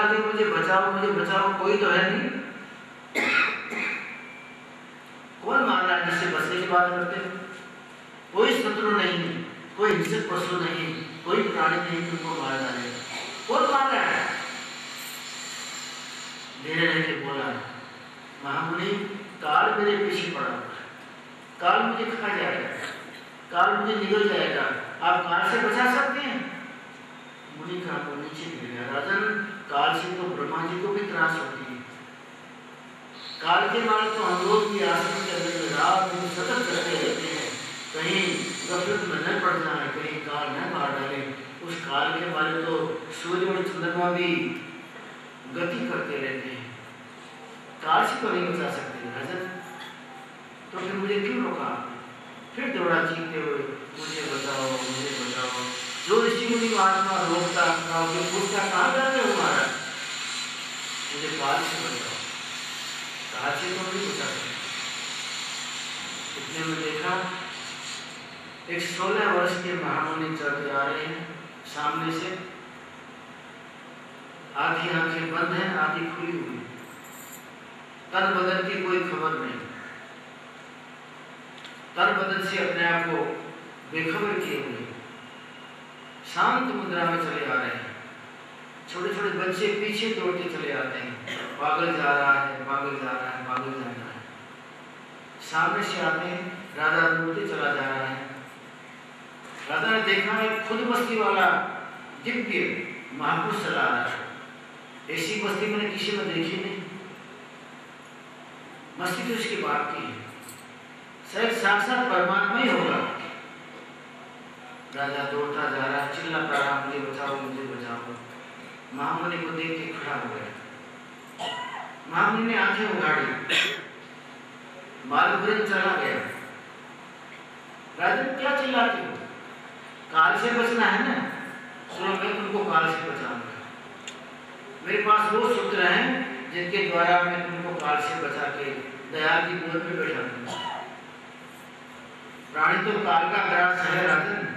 मुझे बचाओ, कोई तो है नहीं। कौन मान रहा है जिससे बचने की बात करते हैं? कोई शत्रु नहीं, कोई हिंसक पशु नहीं, कोई प्राणी नहीं तुमको मार डाले। कौन मान रहा है? धीरे रह बोला, महामुनि काल मेरे पीछे पड़ा हुआ है, काल मुझे खा जाएगा, काल मुझे निगल जाएगा, आप काल से बचा सकते हैं? मुनि का तो नीचे गिर गया। राजन, काल से तो ब्रह्मा जी को भी त्रास होती है। काल के मारे तो हम लोग भी आश्रम के अंदर रात दिन सतत करते रहते हैं, कहीं गफलत में न पड़ जाए, कहीं काल न मार डाले। उस काल के मारे तो सूर्य और चंद्रमा भी गति करते रहते हैं, काल से तो नहीं बचा सकते। राजन, तो फिर मुझे क्यों रोका? फिर दौड़ा चीखते हुए, मुझे बचाओ, मुझे बचाओ। जो ऋषि मुनि महात्मा रोकता पूछता, कहाँ जाते हो महाराज? मुझे काल से बचाओ। काल से तो नहीं बचा सकते। इतने में देखा एक 16 वर्ष के महामुनि चलते आ रहे हैं सामने से, आधी आंखें बंद हैं, आधी खुली हुई, तन बदन की कोई खबर नहीं, तन बदन से अपने आप को बेखबर किए हुए शांत मुद्रा में चले आ रहे हैं। छोटे छोटे बच्चे पीछे दौड़ते चले आते हैं, पागल जा रहा है, पागल जा रहा है, पागल जा रहा है। सामने से आते हैं, राजा दौड़ते चला जा रहा है। राजा ने देखा एक खुद बस्ती वाला दिव्य महापुरुष चला रहा है। ऐसी बस्ती मैंने किसी में देखी नहीं, मस्ती तो इसकी बात की है, शायद साक्षात परमात्मा ही होगा। राजा दौड़ता जा रहा है, चिल्लाता रहा, मुझे बचाओ, मुझे बचाओ। महामुनि को देख के खड़ा हो गया। महामुनि ने आंखें उगाड़ी, मालपुरन चला गया। राजन, क्या चिल्लाते हो? काल से बचना है ना? सुनो, मैं तुमको काल से बचाऊंगा। मेरे पास वो सूत्र हैं जिनके द्वारा मैं तुमको काल से बचा के दयाल की गोद में बैठा दूंगा। प्राणी तो काल का ग्रास है राजन,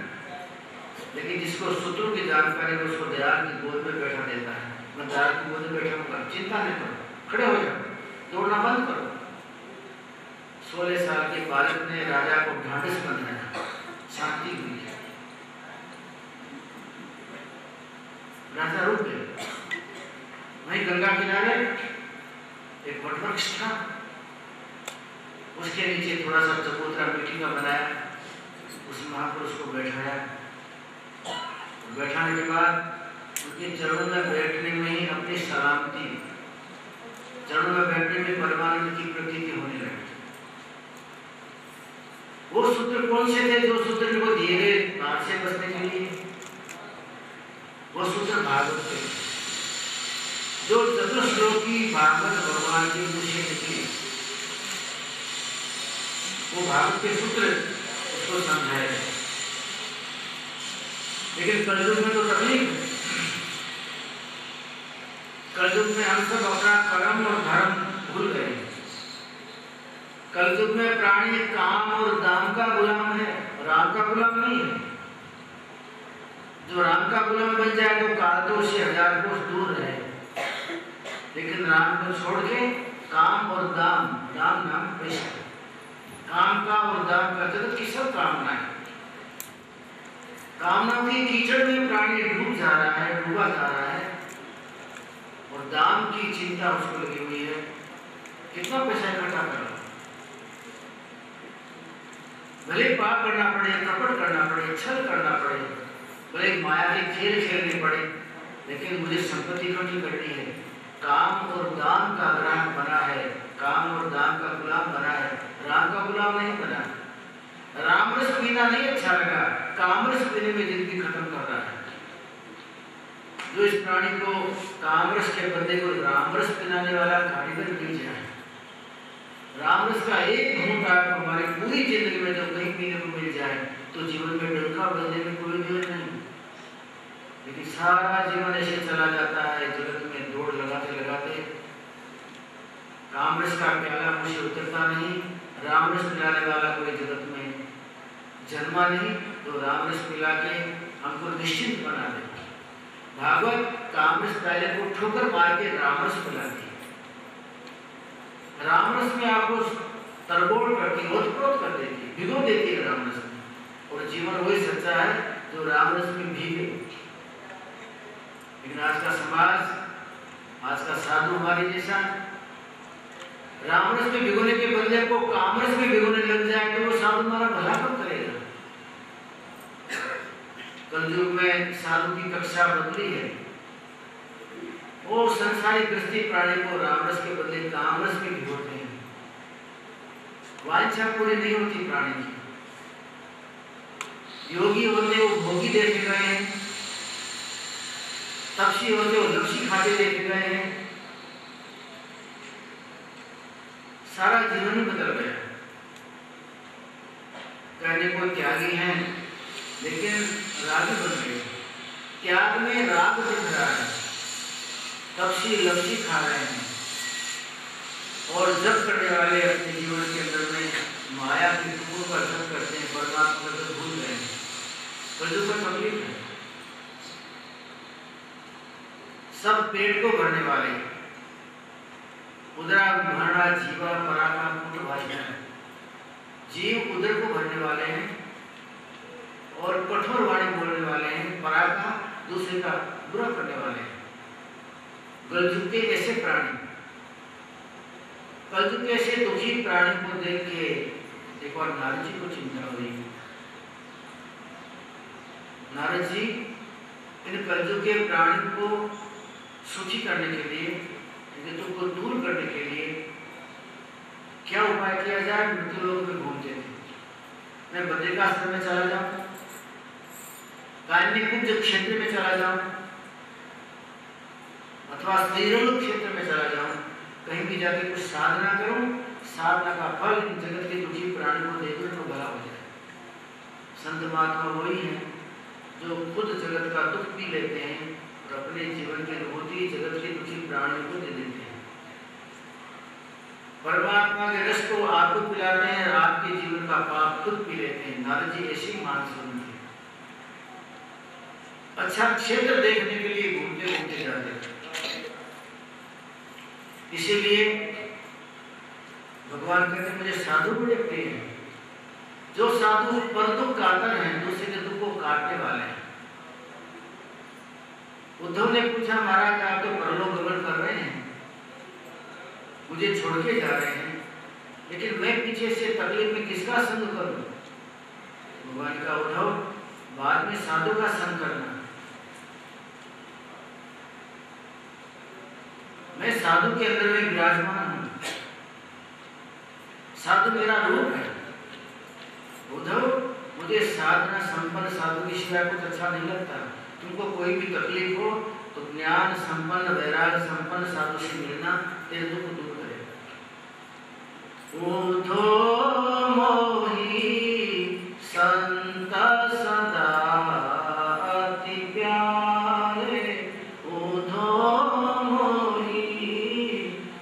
लेकिन जिसको सूत्रों की जानकारी है उसको दयाल की गोद में बैठा देता है। मैं दयाल की गोद में बैठा हूँ, चिंता नहीं करो, खड़े हो जाओ, दौड़ना बंद करो। 16 साल के बालक ने राजा को ढांढस बनाया, शांति हुई है। राजा रुक गए। वहीं गंगा किनारे एक वटवृक्ष था, उसके नीचे थोड़ा सा चबूतरा मिट्टी का बनाया, उस महापुरुष को बैठाया। बैठाने के बाद उनके चरणों में बैठने में ही अपनी सलामती, चरणों में बैठने में परमानंद की प्रतीति होने लगी। वो सूत्र कौन से थे जो सूत्र को दिए गए काल से बचने के लिए? वो सूत्र भागवत के, जो चतुश्लोकी भागवत भगवान की मुझे निकली, वो भागवत के सूत्र उसको समझाए। लेकिन कलयुग में तो तकलीफ है। कलयुग में हम सब अपना कर्म और धर्म भूल गए। कलयुग में प्राणी काम और दाम का गुलाम है, राम का गुलाम नहीं है। जो राम का गुलाम बन जाए तो काल से 1000 कोस दूर रहे, लेकिन राम को छोड़ के काम और दाम, दाम नाम पैसा, काम का और दाम का, जगत की सब कामना है। कामना की कीचड़ में प्राणी डूब जा रहा है, डूबा जा रहा है, और दाम की चिंता उसको लगी हुई है, कितना पैसा इकट्ठा करना। भले पाप करना पड़े, कपट करना पड़े, छल करना पड़े, भले माया के खेल खेलने पड़े, लेकिन मुझे संपत्ति इकट्ठी करनी है। काम और दाम का ग्राहक बना है, काम और दाम का गुलाम बना है, राम का गुलाम नहीं बना। राम रस पीना नहीं अच्छा लगा, काम रस पीने में जिंदगी खत्म कर रहा है। जो इस प्राणी को काम रस के बंदे को राम रस पिलाने वाला कारीगर मिल जाए, राम रस का एक घूंट आप हमारी पूरी जिंदगी में जब कहीं पीने को मिल जाए तो जीवन में डंका बदलने में कोई देर नहीं। लेकिन सारा जीवन ऐसे चला जाता है, जगत में दौड़ लगाते लगाते काम रस का प्याला मुझे उतरता नहीं। राम रस पिलाने वाला कोई जगत में जन्मा नहीं, तो राम रस पिला के हमको निश्चिंत बना दे। भागवत कामरस पहले को ठोकर मार के रामरस को लाती है। रामरस में आपको तरबोड़ करती, ओतप्रोत कर देती है, भिगो देती है रामरस में। और जीवन वही सच्चा है जो रामरस में भीगे। लेकिन आज का समाज, आज का साधु हमारे जैसा रामरस में भिगोने के बदले को कामरस में भिगोने लग जाए तो वो साधु हमारा भला कब करेगा। कलयुग में साधु की कक्षा बदली है। वो संसारी गृहस्थी प्राणी को रामरस के बदले कामरस में भिगोते हैं। वांछा पूरी नहीं होती प्राणी की। योगी होते वो भोगी देखे गए हैं, तपसी होते वो लक्ष्मी खाते देखे गए हैं। सारा जीवन ही बदल गया। कहने को त्यागी हैं लेकिन रागी बन गए। त्याग में राग दिख रहा है, तपसी लक्ष्मी खा रहे हैं और जप करने वाले अपने जीवन के अंदर में माया की टुकड़ों का जप करते हैं, परमात्मा को भूल गए हैं। कलयुग का तकलीफ है। सब पेट को भरने वाले, उदरा भरना जीवा परा का पुत्र भाई है। जीव उदर को भरने वाले हैं और कठोर वाणी बोलने वाले हैं, परा का दूसरे का बुरा करने वाले हैं। कलयुग के ऐसे प्राणी, कलयुग के ऐसे दुखी प्राणी को देख के एक बार नारद जी को चिंता हुई। नारद जी इन कलयुग के प्राणी को सुखी करने के लिए, दुख को दूर करने के लिए क्या उपाय किया जाए। मृत्यु लोक में घूमते थे। मैं बद्रिकाश्रम में चला जाऊं, कायमी कुंज क्षेत्र में चला जाऊं अथवा स्त्रीलोक क्षेत्र में चला जाऊं, कहीं भी जाके कुछ साधना करूं, साधना का फल इन जगत के दुखी प्राणी को देकर तो भला हो जाए। संत महात्मा वही है जो खुद जगत का दुख पी लेते हैं और अपने जीवन की अनुभूति जगत के दुखी प्राणियों को दे देते हैं। परमात्मा के रस को आपको पिलाते हैं और आपके जीवन का पाप खुद पी लेते हैं। नारद जी ऐसी मानसून थे। अच्छा क्षेत्र देखने के लिए घूमते घूमते जाते थे। इसीलिए भगवान कहते मुझे साधु बड़े प्रिय हैं। जो साधु पर दुख कातर हैं, दूसरे के दुख को काटने वाले हैं। उद्धव ने पूछा महाराज आप तो परलोक गमन कर रहे हैं, मुझे छोड़ के जा रहे हैं, लेकिन मैं पीछे से तकलीफ में किसका संग करूं। भगवान का उद्धव बाद में साधु का संग करना। मैं साधु के अंदर में विराजमान हूं, साधु मेरा रूप है। उद्धव मुझे साधना संपन्न साधु की शिवाय कुछ अच्छा नहीं लगता। तुमको कोई भी तकलीफ हो तो ज्ञान संपन्न वैराग्य संपन्न साधु से मिलना तेरे दुख दूर करेगा। उद्धव मोहि संत सदा अति प्यारे, उद्धव मोहि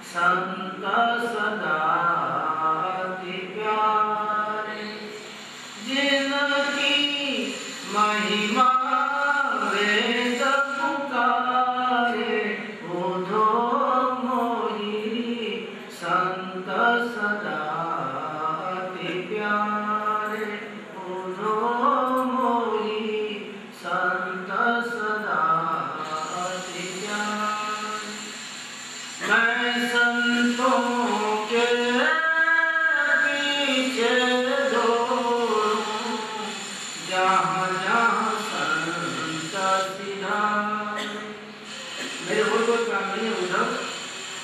संत सदा अति प्यारे, जिनकी महिमा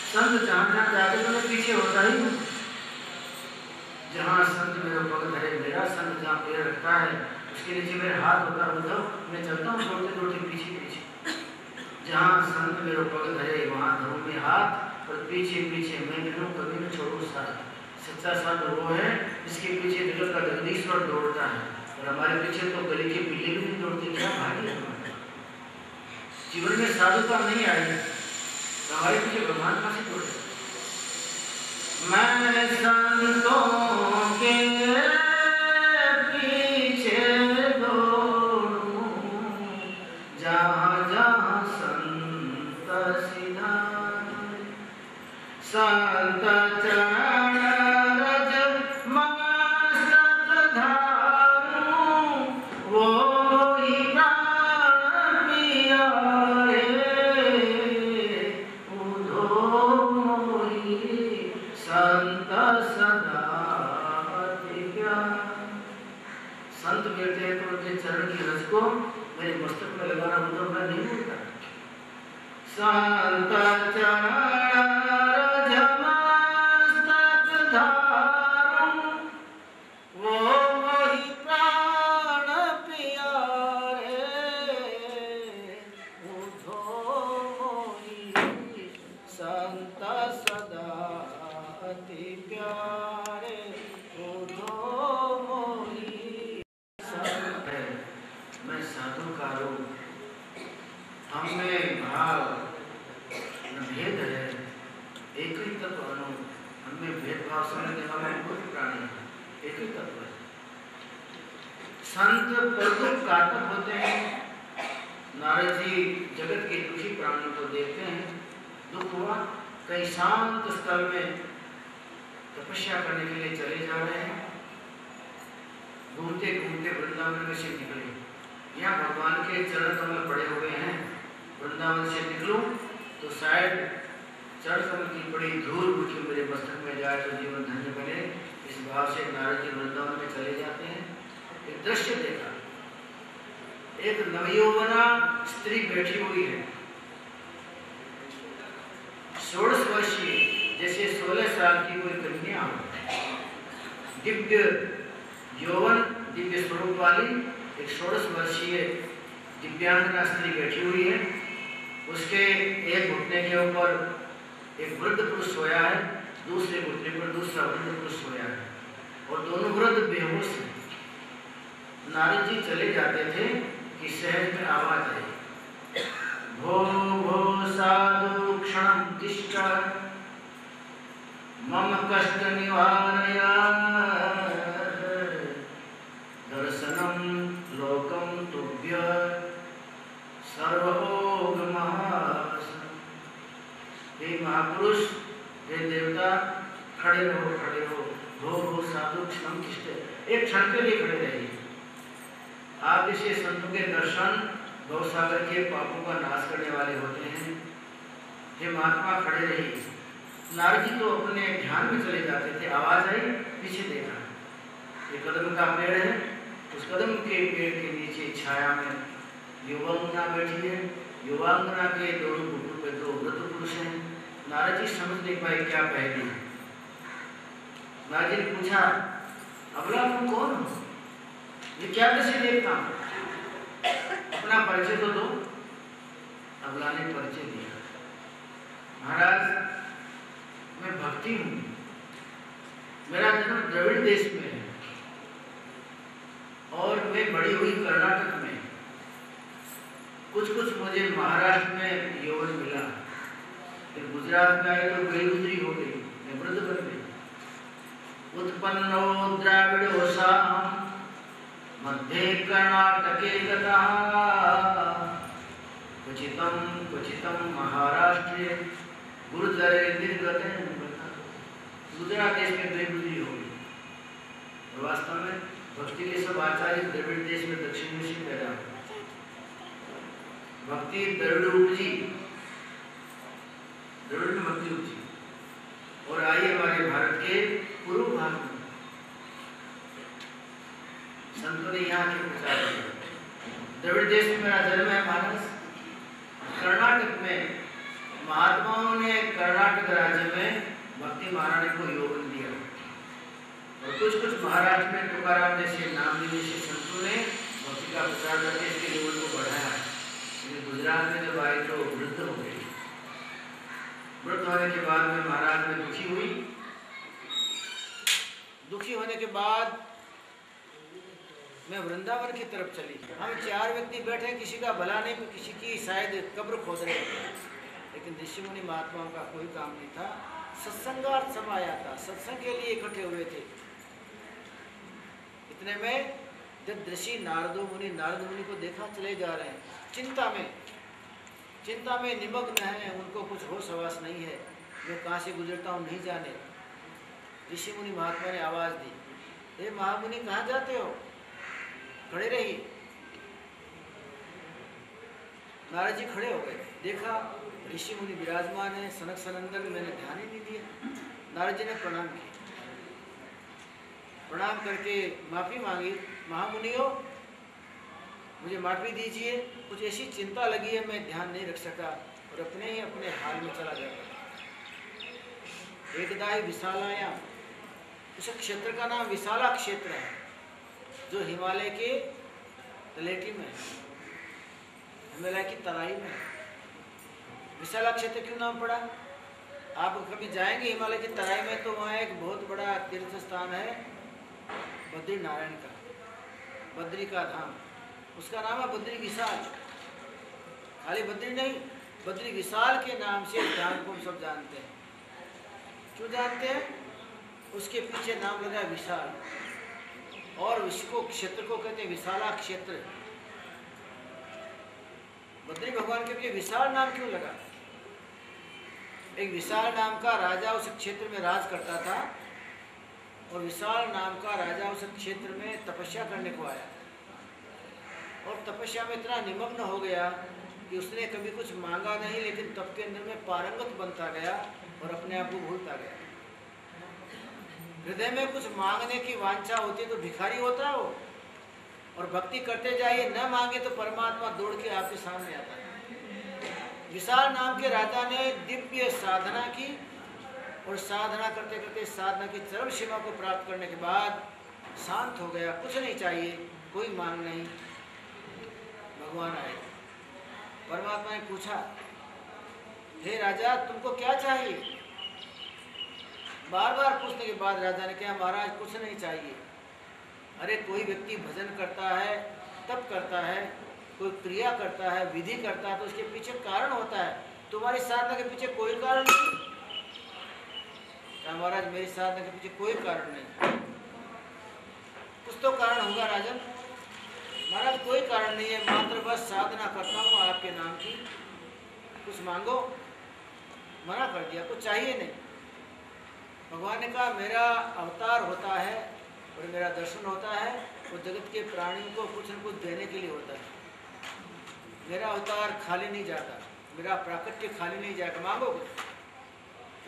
संत जहाँ जाके तो मैं पीछे होता ही हूँ। जहाँ संत मेरा पग धरे, मेरा संत जहाँ पैर रखता है उसके नीचे मेरे हाथ होता है, उद्धव मैं चलता हूँ दौड़ते दौड़ते पीछे पीछे। जहाँ संत मेरा पग धरे वहाँ धरूं मैं हाथ और पीछे पीछे मैं मिलूँ, कभी न छोड़ूँ साथ। सच्चा साधु वो है जिसके पीछे जगत का जगदीश्वर दौड़ता है और हमारे पीछे तो गली के पिल्ले भी नहीं दौड़ते। क्या भागी है हमारे जीवन में साधुता नहीं आई तो हमारे पीछे भगवान कहाँ से दौड़े। मैं संतों के पीछे दौड़ूं, जहाँ जहाँ संत चरण रज मस्तक धारू, वो ही प्राण प्यारे, उधो मोहि संत सदा अति प्यारे। संत बैठे हैं तो उनके चरण की रज को मेरे मस्तक में लगाना मतलब मैं नहीं बोलता। संत चरण रज मस्तक धारू, वो मोहि प्राण प्यारे, उधो मोहि संत सदा अति प्यारे, उधो मोहि संत। मैं साधुकारों हमें भाव न भेद है, एक ही तत्व अनु, हमें भेदभाव समझ देने वाला कोई प्राणी है, एक ही तत्व है। संत परदुख कातक होते हैं। नारद जी जगत के दुखी प्राणियों को देखते हैं, दुख हुआ, कहीं शांत स्थल में तपस्या करने के लिए चले जा रहे हैं, घूमते घूमते वृंदावन में से निकले। यहाँ भगवान के चरण कमल पड़े हुए हैं, वृंदावन से निकलूं तो शायद चरण कमल की बड़ी धूल उठी मेरे मस्तक में जाए तो जीवन धन्य बने। इस भाव से नारद जी वृंदावन में चले जाते हैं। एक दृश्य देखा, एक नवयौवना स्त्री बैठी हुई है, 16 वर्षीय, जैसे 16 साल की कोई कन्या हो, दिव्य यौवन दिव्य स्वरूप वाली एक 16 वर्षीय दिव्यांगना स्त्री बैठी हुई है। उसके एक घुटने के ऊपर एक वृद्ध पुरुष सोया है, दूसरे घुटने पर दूसरा वृद्ध पुरुष सोया है, और दोनों वृद्ध बेहोश हैं। नारद जी चले जाते थे कि सहज में आवाज आई, भो भो साधु क्षणं तिष्ठ, मम कष्ट निवारय, दर्शनम लोकम तुभ्य सर्वभोग महासन। हे महापुरुष, हे देवता, खड़े रहो खड़े रहो, भो भो साधु क्षणं तिष्ठ, एक क्षण के लिए खड़े रहिए। आप इसे संतों के दर्शन भवसागर के पापों का नाश करने वाले होते हैं। हे महात्मा, खड़े रहिए। नारद जी तो अपने ध्यान में चले जाते थे, आवाज आई, पीछे देखा, एक कदम का पेड़ है, उस कदम के पेड़ के नीचे छाया में युवांगना बैठी है, युवांगना के दोनों घुटनों पे 2 वृद्ध पुरुष हैं। नारद जी समझ नहीं पाए क्या पहली है। नारद जी ने पूछा, अबला तुम कौन हो, ये क्या कैसे देखता हूं, अपना परिचय तो दो। अबला ने परिचय दिया, महाराज मैं भक्ति हूं, मेरा जन्म द्रविड़ देश में है और मैं बड़ी हुई कर्नाटक में, कुछ कुछ मुझे महाराष्ट्र में यौवन मिला, फिर गुजरात में आए तो गई गुजरी हो गई, मैं वृद्ध बन गई। उत्पन्नो द्राविडोऽसाम् मध्ये कर्नाटके गतः, क्वचितं महाराष्ट्रे गुरुद्वारे निर्गतेन गतः। गुजरात देश में गई गुजरी हो गई। वास्तव में भक्ति के सब आचार्य द्रविड़ देश में दक्षिण में से पैदा हुए। भक्ति द्रविड़ उपजी, द्रविड़ में भक्ति उपजी और आई हमारे भारत के पूर्व भाग में। संतों ने यहाँ के प्रचार किया। द्रविड़ देश में मेरा जन्म है मानस। कर्नाटक में महात्माओं ने कर्नाटक राज्य में भक्ति महारानी को यौवन दिया और कुछ महाराष्ट्र में तुकाराम जैसे नाम जैसे संतों ने भक्ति का प्रचार करके इसके यौवन को बढ़ाया। गुजरात में जब आए तो वृद्ध हो गई। वृद्ध होने के बाद में महाराज में दुखी हुई। दुखी होने के बाद मैं वृंदावन की तरफ चली। हम 4 व्यक्ति बैठे, किसी का भला नहीं, किसी की शायद कब्र खोद रहे थे, लेकिन ऋषि मुनि महात्माओं का कोई काम नहीं था। सत्संगार्थ समय आया था, सत्संग के लिए इकट्ठे हुए थे। इतने में जब ऋषि नारद मुनि को देखा चले जा रहे हैं, चिंता में निमग्न है, उनको कुछ होश हवास नहीं है। मैं कहाँ से गुजरता हूँ नहीं जाने। ऋषि मुनि महात्मा ने आवाज़ दी, हे महामुनि कहाँ जाते हो, खड़े रहिए। नारद जी खड़े हो गए, देखा ऋषि मुनि विराजमान है, सनक सनंदन, मैंने ध्यान ही नहीं दिया। नारद जी ने प्रणाम किया, प्रणाम करके माफ़ी मांगी, महामुनियों मुझे माफ़ी दीजिए, कुछ ऐसी चिंता लगी है मैं ध्यान नहीं रख सका और अपने ही अपने हाल में चला गया। एकदा ही विशालायाम, उस क्षेत्र का नाम विशाला क्षेत्र है जो हिमालय के तलेटी में है, हिमालय की तराई में है। विशाला क्षेत्र क्यों नाम पड़ा? आप कभी जाएंगे हिमालय की तराई में तो वहाँ एक बहुत बड़ा तीर्थ स्थान है बद्री नारायण का, बद्री का धाम, उसका नाम है बद्री विशाल। खाली बद्री नहीं, बद्री विशाल के नाम से धाम को हम सब जानते हैं। क्यों जानते हैं? उसके पीछे नाम लगा विशाल, और इसको क्षेत्र को कहते हैं विशाला क्षेत्र। बद्री भगवान के पीछे विशाल नाम क्यों लगा? एक विशाल नाम का राजा उस क्षेत्र में राज करता था, और विशाल नाम का राजा उस क्षेत्र में तपस्या करने को आया, और तपस्या में इतना निमग्न हो गया कि उसने कभी कुछ मांगा नहीं, लेकिन तप के अंदर में पारंगत बनता गया और अपने आप को भूलता गया। हृदय में कुछ मांगने की वांछा होती है तो भिखारी होता है वो, और भक्ति करते जाइए, न मांगे तो परमात्मा दौड़ के आपके सामने आता है। विशाल नाम के राजा ने दिव्य साधना की, और साधना करते करते साधना की चरम सीमा को प्राप्त करने के बाद शांत हो गया, कुछ नहीं चाहिए, कोई मांग नहीं। भगवान आए, परमात्मा ने पूछा, हे राजा तुमको क्या चाहिए? बार बार पूछने के बाद राजा ने कहा, महाराज कुछ नहीं चाहिए। अरे कोई व्यक्ति भजन करता है, तप करता है, कोई क्रिया करता है, विधि करता है, तो उसके पीछे कारण होता है। तुम्हारी साधना के पीछे कोई कारण नहीं? महाराज मेरी साधना के पीछे कोई कारण नहीं। कुछ तो कारण होगा राजन। महाराज कोई कारण नहीं है, मात्र बस साधना करता हूँ आपके नाम की, कुछ मांगो। मना कर दिया, कुछ चाहिए नहीं। भगवान ने कहा, मेरा अवतार होता है और मेरा दर्शन होता है, वो जगत के प्राणियों को कुछ न कुछ देने के लिए होता है। मेरा अवतार खाली नहीं जाता, मेरा प्राकट्य खाली नहीं जाएगा, मांगो कुछ।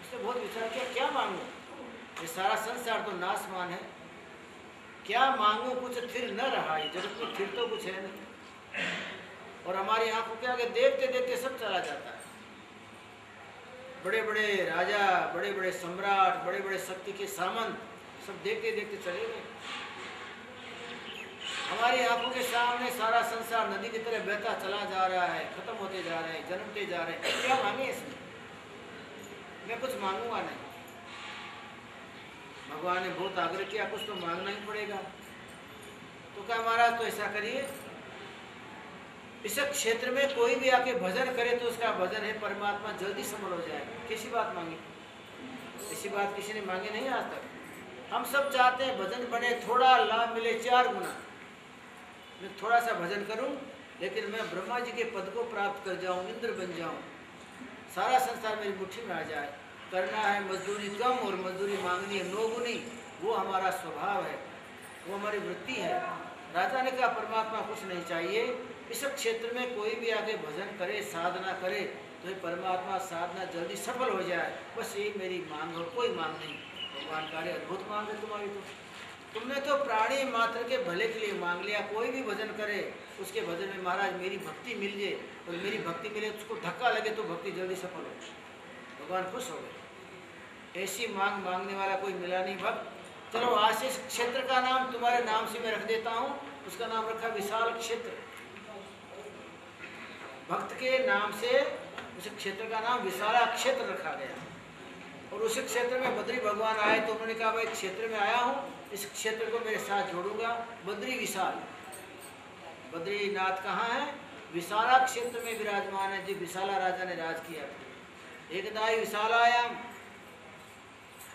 उसने बहुत विचार किया, क्या मांगो? ये सारा संसार तो नाशमान है, क्या मांगो? कुछ थिर न रहा, ये जगत में थिर तो कुछ है नहीं, और हमारी आंखों के आगे देखते देखते सब चला जाता है। बड़े बड़े राजा, बड़े बड़े सम्राट, बड़े बड़े शक्ति के सामंत सब देखते देखते चले गए। हमारी आंखों के सामने सारा संसार नदी की तरह बहता चला जा रहा है, खत्म होते जा रहे हैं, जन्मते जा रहे हैं। क्या मांगे इसमें? मैं कुछ मांगूंगा नहीं। भगवान ने बहुत आग्रह किया, कुछ तो मांगना ही पड़ेगा। तो कहा, महाराज तो ऐसा करिए, इस क्षेत्र में कोई भी आके भजन करे तो उसका भजन है परमात्मा जल्दी सफल हो जाएगा। किसी बात मांगी? ऐसी बात किसी ने मांगी नहीं आज तक। हम सब चाहते हैं भजन बने, थोड़ा लाभ मिले 4 गुना। मैं थोड़ा सा भजन करूं, लेकिन मैं ब्रह्मा जी के पद को प्राप्त कर जाऊं, इंद्र बन जाऊं, सारा संसार मेरी मुट्ठी में आ जाए। करना है मजदूरी कम और मजदूरी मांगनी है 9 गुनी, वो हमारा स्वभाव है, वो हमारी वृत्ति है। राजा ने कहा, परमात्मा कुछ नहीं चाहिए, इस क्षेत्र में कोई भी आके भजन करे, साधना करे तो ये परमात्मा साधना जल्दी सफल हो जाए, बस यही मेरी मांग हो, कोई मांग नहीं। भगवान कार्य अद्भुत मांग है तुम्हारी, तो तुमने तो प्राणी मात्र के भले के लिए मांग लिया। कोई भी भजन करे, उसके भजन में महाराज मेरी भक्ति मिल जाए, और मेरी भक्ति मिले, उसको धक्का लगे तो भक्ति जल्दी सफल हो। भगवान खुश हो गए। ऐसी मांग मांगने वाला कोई मिला नहीं भक्त। चलो आज से इस क्षेत्र का नाम तुम्हारे नाम से मैं रख देता हूँ, उसका नाम रखा विशाल क्षेत्र। भक्त के नाम से उस क्षेत्र का नाम विशाला क्षेत्र रखा गया। और उस क्षेत्र में बद्री भगवान आए तो उन्होंने कहा, भाई क्षेत्र में आया हूँ, इस क्षेत्र को मेरे साथ जोड़ूंगा। बद्री विशाल, बद्रीनाथ कहाँ है? विशाला क्षेत्र में विराजमान है, जो विशाला राजा ने राज किया था। एकदाई विशालायाम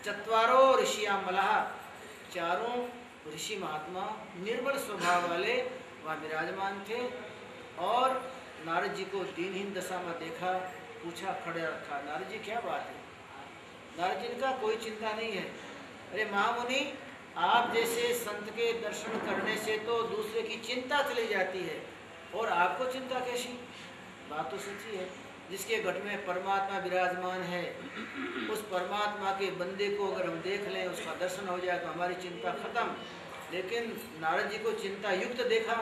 चत्वारो ऋषियां मलह, 4 ऋषि महात्मा निर्मल स्वभाव वाले वहाँ विराजमान थे। और नारद जी को दीनहीन दशा में देखा, पूछा, खड़े रखा, नारद जी क्या बात है? नारद जी का कोई चिंता नहीं है। अरे महामुनि, आप जैसे संत के दर्शन करने से तो दूसरे की चिंता चली जाती है, और आपको चिंता कैसी? बात तो सच्ची है। जिसके घट में परमात्मा विराजमान है, उस परमात्मा के बंदे को अगर हम देख लें, उसका दर्शन हो जाए तो हमारी चिंता खत्म। लेकिन नारद जी को चिंता युक्त देखा,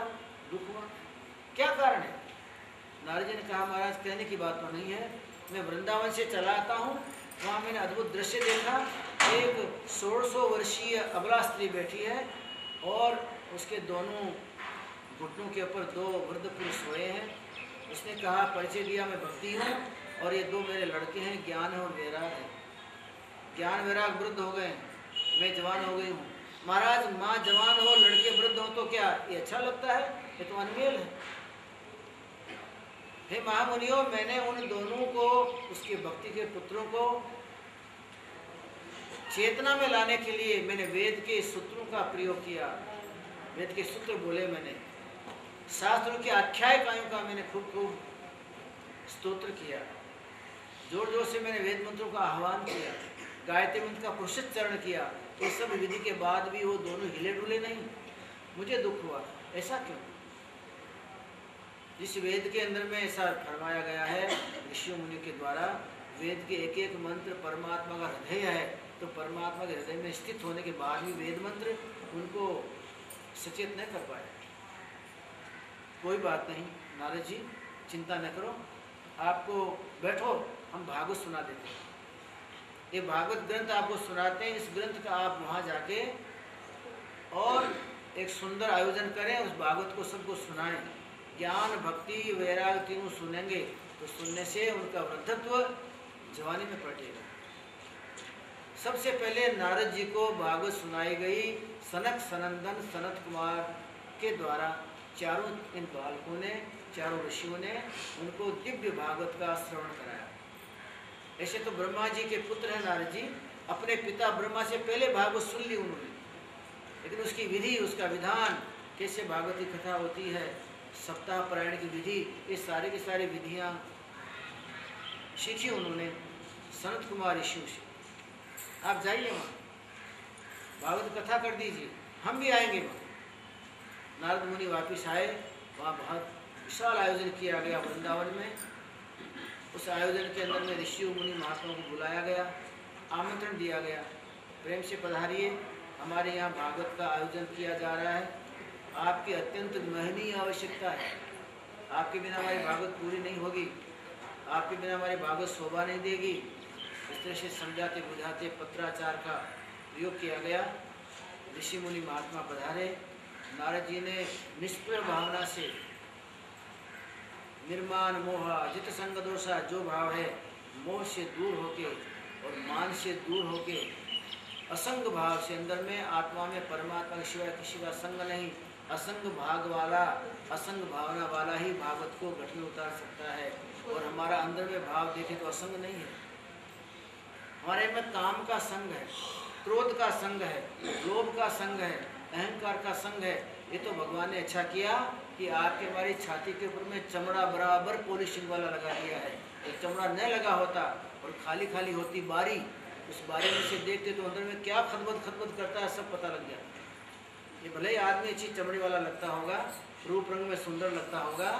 दुख हुआ। क्या कारण है? नारद जी ने कहा, महाराज कहने की बात तो नहीं है, मैं वृंदावन से चला आता हूँ, वहाँ मैंने अद्भुत दृश्य देखा। एक 1600 वर्षीय अबला स्त्री बैठी है और उसके दोनों घुटनों के ऊपर 2 वृद्ध पुरुष सोए हैं। उसने कहा, परिचय दिया, मैं भक्ति हूँ और ये 2 मेरे लड़के हैं, ज्ञान और वैराग है। ज्ञान वैराग वृद्ध हो गए, मैं जवान हो गई हूँ। महाराज, माँ जवान हो, लड़के वृद्ध हो तो क्या ये अच्छा लगता है? ये तो अनमेल है। हे महामुनियों, मैंने उन दोनों को, उसके भक्ति के पुत्रों को चेतना में लाने के लिए मैंने वेद के सूत्रों का प्रयोग किया। वेद के सूत्र बोले मैंने, शास्त्रों के आख्यायिकाओं का मैंने खूब स्तोत्र किया, जोर जोर से मैंने वेद मंत्रों का आह्वान किया, गायत्री मंत्र का पुरुषोच्चारण किया। ये सब विधि के बाद भी वो दोनों हिले डुले नहीं। मुझे दुख हुआ। ऐसा क्यों? जिस वेद के अंदर में ऐसा फरमाया गया है ऋषियों मुनि के द्वारा, वेद के एक एक मंत्र परमात्मा का हृदय है, तो परमात्मा के हृदय में स्थित होने के बाद भी वेद मंत्र उनको सचेत न कर पाए। कोई बात नहीं नारद जी, चिंता न करो, आपको बैठो, हम भागवत सुना देते हैं। ये भागवत ग्रंथ आपको सुनाते हैं। इस ग्रंथ का आप वहाँ जाके और एक सुंदर आयोजन करें, उस भागवत को सबको सुनाएं। ज्ञान भक्ति वैराग तीनों सुनेंगे तो सुनने से उनका वृद्धत्व जवानी में पलटेगा। सबसे पहले नारद जी को भागवत सुनाई गई सनक सनंदन सनत कुमार के द्वारा। चारों इन बालकों ने, चारों ऋषियों ने उनको दिव्य भागवत का श्रवण कराया। ऐसे तो ब्रह्मा जी के पुत्र हैं नारद जी, अपने पिता ब्रह्मा से पहले भागवत सुन ली उन्होंने, लेकिन उसकी विधि, उसका विधान, कैसे भागवत की कथा होती है, सप्ताह पारायण की विधि, ये सारी की सारी विधियाँ सीखी उन्होंने सनत कुमार ऋषियों से। आप जाइए वहाँ, भागवत कथा कर दीजिए, हम भी आएंगे वहाँ। नारद मुनि वापिस आए, वहाँ बहुत विशाल आयोजन किया गया वृंदावन में। उस आयोजन के अंदर में ऋषियों मुनि महात्माओं को बुलाया गया, आमंत्रण दिया गया, प्रेम से पधारिए, हमारे यहाँ भागवत का आयोजन किया जा रहा है, आपकी अत्यंत महनीय आवश्यकता है, आपके बिना हमारी भागवत पूरी नहीं होगी, आपके बिना हमारी भागवत शोभा नहीं देगी। इस तरह से समझाते बुझाते पत्राचार का प्रयोग किया गया। ऋषि मुनि महात्मा पधारे। नारद जी ने निष्प्रिय भावना से, निर्माण मोह जित संग दोषा, जो भाव है मोह से दूर होके और मान से दूर होके असंग भाव से, अंदर में आत्मा में परमात्मा के सिवाय किसी का संग नहीं, असंग भाग वाला, असंग भावना वाला ही भागवत को घट में उतार सकता है। और हमारा अंदर में भाव देखे तो असंग नहीं है, हमारे में काम का संग है, क्रोध का संग है, लोभ का संग है, अहंकार का संग है। ये तो भगवान ने अच्छा किया कि आपके हमारी छाती के ऊपर में चमड़ा बराबर पॉलिशिंग वाला लगा दिया है। ये चमड़ा न लगा होता और खाली खाली होती बारी, उस बारी में से देखते तो अंदर में क्या खदबद करता है सब पता लग जाता। ये भले ही आदमी अच्छी चमड़ी वाला लगता होगा, रूप रंग में सुंदर लगता होगा,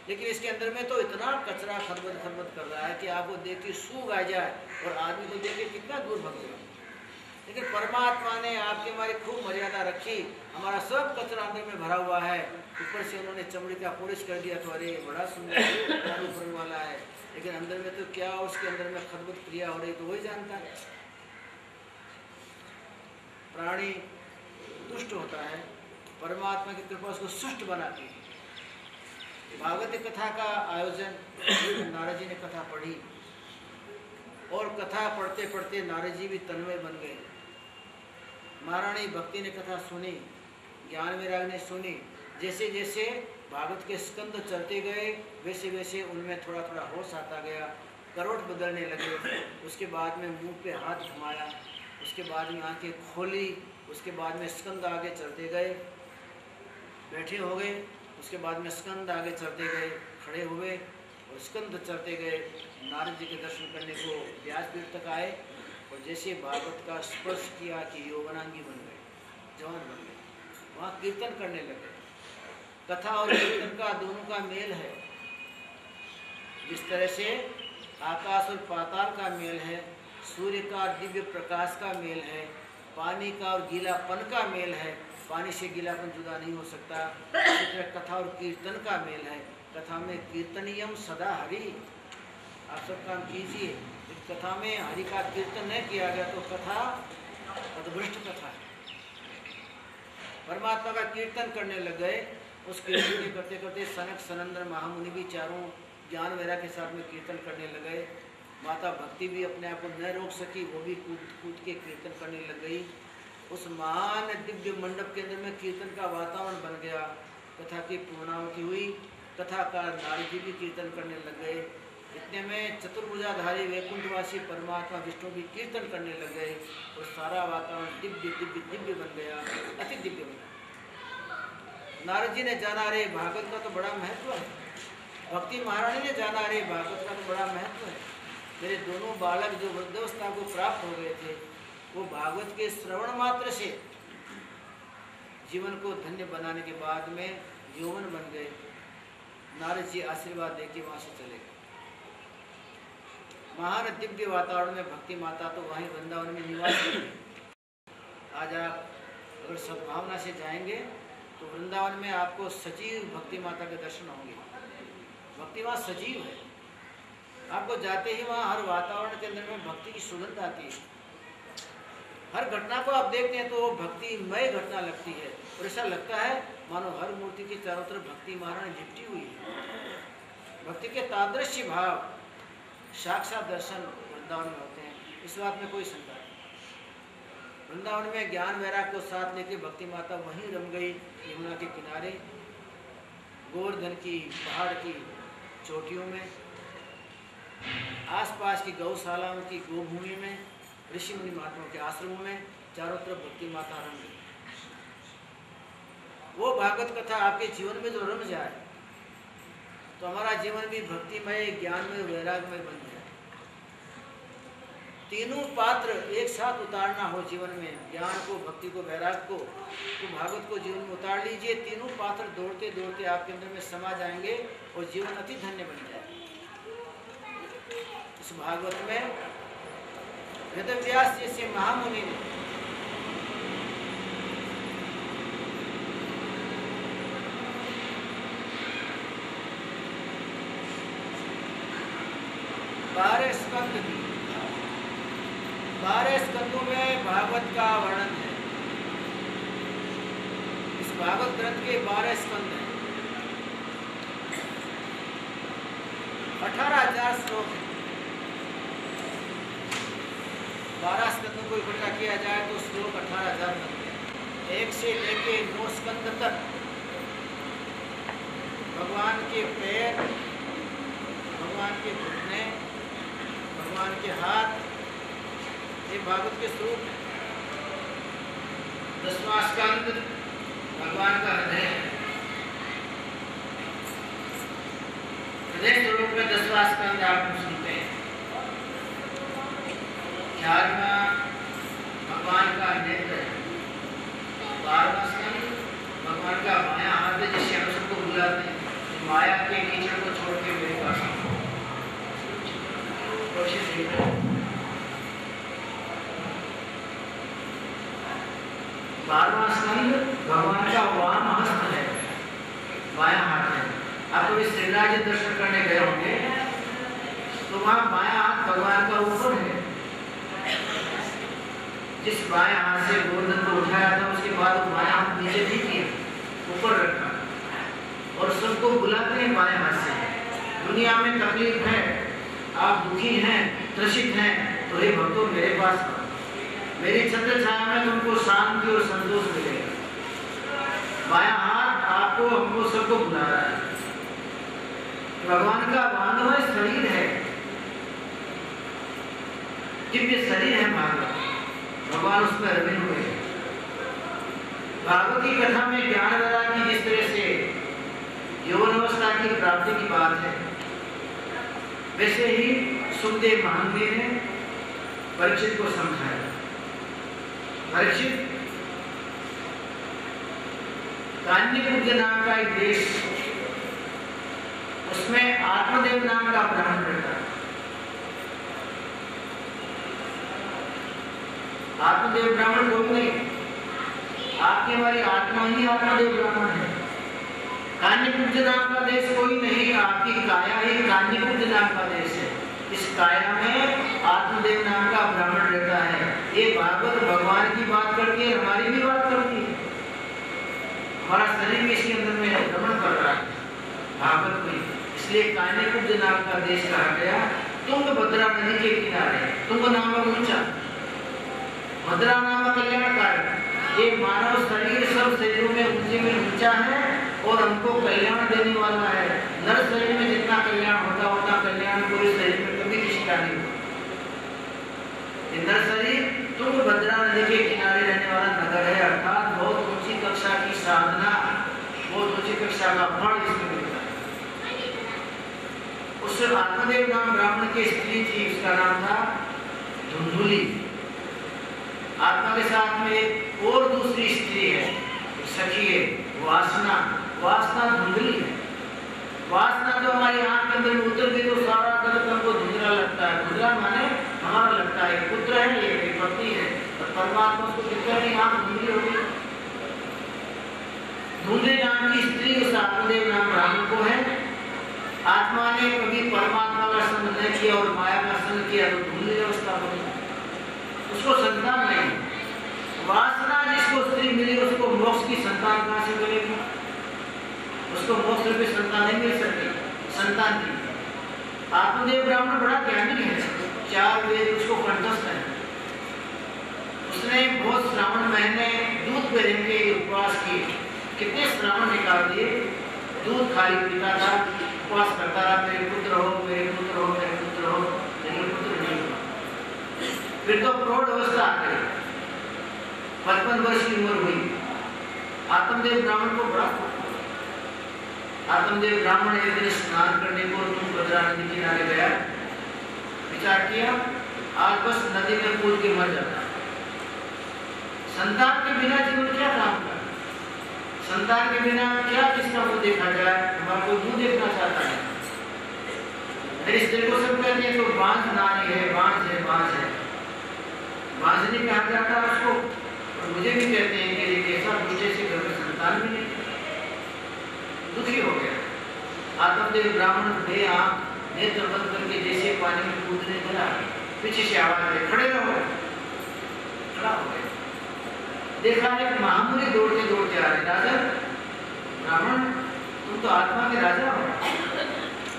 लेकिन इसके अंदर में तो इतना कचरा खदबद कर रहा है कि आपको देख के सूंघ आ जाए और आदमी को देख के कितना दूर भग जाए। लेकिन परमात्मा ने आपके हमारी खूब मर्यादा रखी, हमारा सब कचरा अंदर में भरा हुआ है, ऊपर से उन्होंने चमड़ी का पॉलिश कर दिया तो अरे बड़ा सुंदर रूप रंग वाला है, लेकिन अंदर में तो क्या उसके अंदर में खदबद क्रिया हो रही तो वही जानता है। प्राणी दुष्ट होता है, परमात्मा की कृपा उसको सुष्ट बनाती है। भागवत कथा का आयोजन, नारद जी ने कथा पढ़ी और कथा पढ़ते पढ़ते नारद जी भी तन्मय बन गए। महारानी भक्ति ने कथा सुनी, ज्ञान वैराग ने सुनी। जैसे जैसे भागवत के स्कंद चलते गए वैसे वैसे उनमें थोड़ा थोड़ा होश आता गया, करवट बदलने लगे। उसके बाद में मुंह पे हाथ घुमाया, उसके बाद में आंखें खोली, उसके बाद में स्कंद आगे चलते गए, बैठे हो गए, उसके बाद में स्कंद आगे चलते गए, खड़े हुए और स्कंद चलते गए। नारद जी के दर्शन करने को व्यासपीठ तक आए और जैसे भागवत का स्पर्श किया कि यौवनांगी बन गए, जवान बन गए, वहाँ कीर्तन करने लगे। कथा और कीर्तन का दोनों का मेल है। जिस तरह से आकाश और पाताल का मेल है, सूर्य का दिव्य प्रकाश का मेल है, पानी का और गीलापन का मेल है, पानी से गीलापन जुदा नहीं हो सकता। इसी तरह कथा और कीर्तन का मेल है। कथा में कीर्तनियम सदा हरि, आप सब काम कीजिए। कथा में हरि का कीर्तन नहीं किया गया तो कथा अद्भुत कथा है। परमात्मा का कीर्तन करने लग गए। उस कीर्तन करते करते सनक सनंदन महामुनि भी चारों ज्ञान वैराग्य के साथ में कीर्तन करने लग गए। माता भक्ति भी अपने आप को न रोक सकी, वो भी कूद कूद के कीर्तन करने लग गई। उस महान दिव्य मंडप के अंदर में कीर्तन का वातावरण बन गया। कथा की पूर्णाहुति हुई। कथाकार नारद जी भी कीर्तन करने लग गए। इतने में चतुर्भुजाधारी वैकुंठवासी परमात्मा विष्णु भी कीर्तन करने लग गए और सारा वातावरण दिव्य दिव्य दिव्य बन गया, अति दिव्य बना। नारद जी ने जाना, रे भागवत का तो बड़ा महत्व है। भक्ति महारानी ने जाना, रे भागवत का तो बड़ा महत्व है। मेरे दोनों बालक जो वृद्धावस्था को प्राप्त हो गए थे, वो भागवत के श्रवण मात्र से जीवन को धन्य बनाने के बाद में यौवन बन गए। नारद जी आशीर्वाद देके वहाँ से चले गए। महान दिव्य वातावरण में भक्ति माता तो वहीं वृंदावन में निवास करेंगे। आज आप अगर सद्भावना से जाएंगे तो वृंदावन में आपको सजीव भक्ति माता के दर्शन होंगे। भक्ति वहाँ सजीव है। आपको जाते ही वहाँ हर वातावरण के अंदर में भक्ति की सुगंध आती है। हर घटना को आप देखते हैं तो वो भक्तिमय घटना लगती है और ऐसा लगता है मानो हर मूर्ति के चारों तरफ भक्ति महारानी लिपटी हुई है। भक्ति के तादृश्य भाव साक्षात दर्शन वृंदावन में होते हैं, इस बात में कोई शंका नहीं। वृंदावन में ज्ञान वैराग्य को साथ लेके भक्ति माता वहीं रम गई, यमुना के किनारे, गोवर्धन की पहाड़ की चोटियों में, आसपास की गौशालाओं की गोभूमि में, ऋषि मुनि महात्माओं के आश्रमों में, चारों तरफ भक्ति माता रम गई। वो भागवत कथा आपके जीवन में जो रम जाए तो हमारा जीवन भी भक्तिमय, ज्ञानमय, वैराग्यमय बन जाए। तीनों पात्र एक साथ उतारना हो जीवन में, ज्ञान को, भक्ति को, वैराग्य को, तो भागवत को जीवन में उतार लीजिए। तीनों पात्र दौड़ते दौड़ते आपके अंदर में समा जाएंगे और जीवन अति धन्य बन जाए। इस भागवत में वेदव्यास जैसे महामुनि ने बारह स्कंदों में भागवत का वर्णन है। इस भागवत ग्रंथ के 12 स्कंद हैं, 18,000 श्लोक हैं। 12 स्कंदों को इकट्ठा किया जाए तो श्लोक 18,000 बनते हैं। 1 से लेके 9 स्कंद तक भगवान के पैर, भगवान के घुटने, भगवान के हाथ, ये भागवत के स्वरूप है। 10वां स्कंद भगवान का हृदय, हृदय स्वरूप में 10वां स्कंद आप सुनते हैं। 11वां भगवान का नेत्र, 12वां स्कंद भगवान का माया हाथ है, जिससे हम सबको बुलाते हैं माया के कीचड़ को छोड़ के मेरे पास आओ। कोशिश 12वां स्कंद भगवान का वाम हस्त है, बायां हाथ है। आप कभी श्रीनाथ जी दर्शन करने गए होंगे तो वहां बायां हाथ भगवान का ऊपर है। जिस बायां हाथ से गोवर्धन को उठाया था उसके बाद वो बायां हाथ नीचे नहीं किया, ऊपर रखा और सबको बुलाते हैं बाएं हाथ से। दुनिया में तकलीफ है, आप दुखी हैं, त्रसित हैं, तो हे भक्तों मेरे पास आओ, मेरी छत्र छाया में तुमको शांति और संतोष मिलेगा। बायां हाथ आपको, हमको सबको बुला रहा है। भगवान का बांधवा शरीर है, दिव्य शरीर है भागवत, भगवान उसमें रमे हुए हैं। भागवत की कथा में ज्ञान वैराग्य की जिस तरह से यौवन अवस्था की प्राप्ति की बात है, वैसे ही सुखदेव महामुनि ने परीक्षित को समझाया। परीक्षित, कान्यकुब्ज नाम का एक देश, उसमें आत्मदेव नाम का ब्राह्मण रहता है। आत्मदेव ब्राह्मण कोई नहीं, आपकी हमारी आत्मा ही आत्मदेव ब्राह्मण है। कान्यकुब्ज नाम का देश कोई नहीं, आपकी काया ही कान्यकुब्ज नाम का देश है। इस काया में आत्मदेव नाम का ब्राह्मण रहता है। ये भागवत भगवान की बात करती है, हमारी भी बात करती है। हमारा शरीर भी इसके अंदर में भ्रमण कर रहा है भागवत में, इसलिए कान्यकुब्ज नाम का देश कहा गया। तुंगभद्रा नदी के किनारे, तुंग नाम ऊंचा, भद्रा नाम कल्याणकारी। ये मानव शरीर सब शरीरों में ऊंचे में ऊंचा है और हमको कल्याण देने वाला है। नर शरीर में जितना कल्याण होता उतना कल्याण पूरे शरीर में कभी किसी का नहीं होता। नर शरीर तुंगभद्रा नदी के किनारे रहने वाला नगर है, अर्थात बहुत ऊंची कक्षा की साधना, बहुत ऊंची कक्षा का फल इसमें मिलता है। उस आत्मदेव नाम ब्राह्मण की स्त्री थी, उसका नाम था धुंधुली। आत्मा के साथ में एक और दूसरी स्त्री है, सखी है, वासना। वासना धुंधली है। वासना तो हमारी आंख के अंदर उतर गई तो सारा जगत हमको धुंधला लगता है। धुंधला माने हमारा लगता है पुत्र है, ये पत्नी है, और परमात्मा को दिखता नहीं, आंख धुंधली हो गई। धुंधली नाम की स्त्री उस आत्मदेव नाम ब्राह्मण को है। आत्मा ने कभी परमात्मा का संग न किया और माया का संग किया तो धुंधली अवस्था बनी, उसको संतान नहीं। वासना जिसको स्त्री मिली उसको मोक्ष की संतान कहां से मिलेगी? उसको मोक्ष रूपी संतान नहीं मिल सकती, संतान की। आत्मदेव ब्राह्मण बड़ा ज्ञानी है, 4 वेद उसको कंठस्थ है। उसने बहुत श्रावण महीने दूध पे रह के उपवास किए, कितने श्रावण निकाल दिए, दूध खाली पीता था, उपवास करता रहा, मेरे पुत्र हो, मेरे पुत्र हो, मेरे पुत्र हो, लेकिन पुत्र नहीं हुआ। फिर तो प्रौढ़ अवस्था आ गई, 55 वर्ष की उम्र हुई। आत्मदेव ब्राह्मण को बड़ा, आत्मदेव ब्राह्मण एक दिन स्नान करने को तुंगभद्रा नदी किनारे गया, विचार किया आज बस नदी में कूद के मर जाता। संतान के बिना जीवन क्या काम का? संतान के बिना क्या किसका मुंह देखा जाए? हमारा कोई मुंह देखना चाहता है। मेरे स्त्री को सब कहते हैं तो बांझ नारी है, बांझ है, बांझ है, बांझ नहीं कहा जाता उसको। और मुझे भी कहते हैं कि कैसा दूसरे से घर में संतान भी नहीं। दुखी हो गया आत्मदेव ब्राह्मण, बे आंख नेत्र बंद करके जैसे पानी में कूदने लगा, पीछे से आवाज आई खड़े रहो। खड़ा हो गया, देखा एक महामुनि दौड़ते दौड़ते आ रहे। राजा ब्राह्मण, तुम तो आत्मा के राजा हो,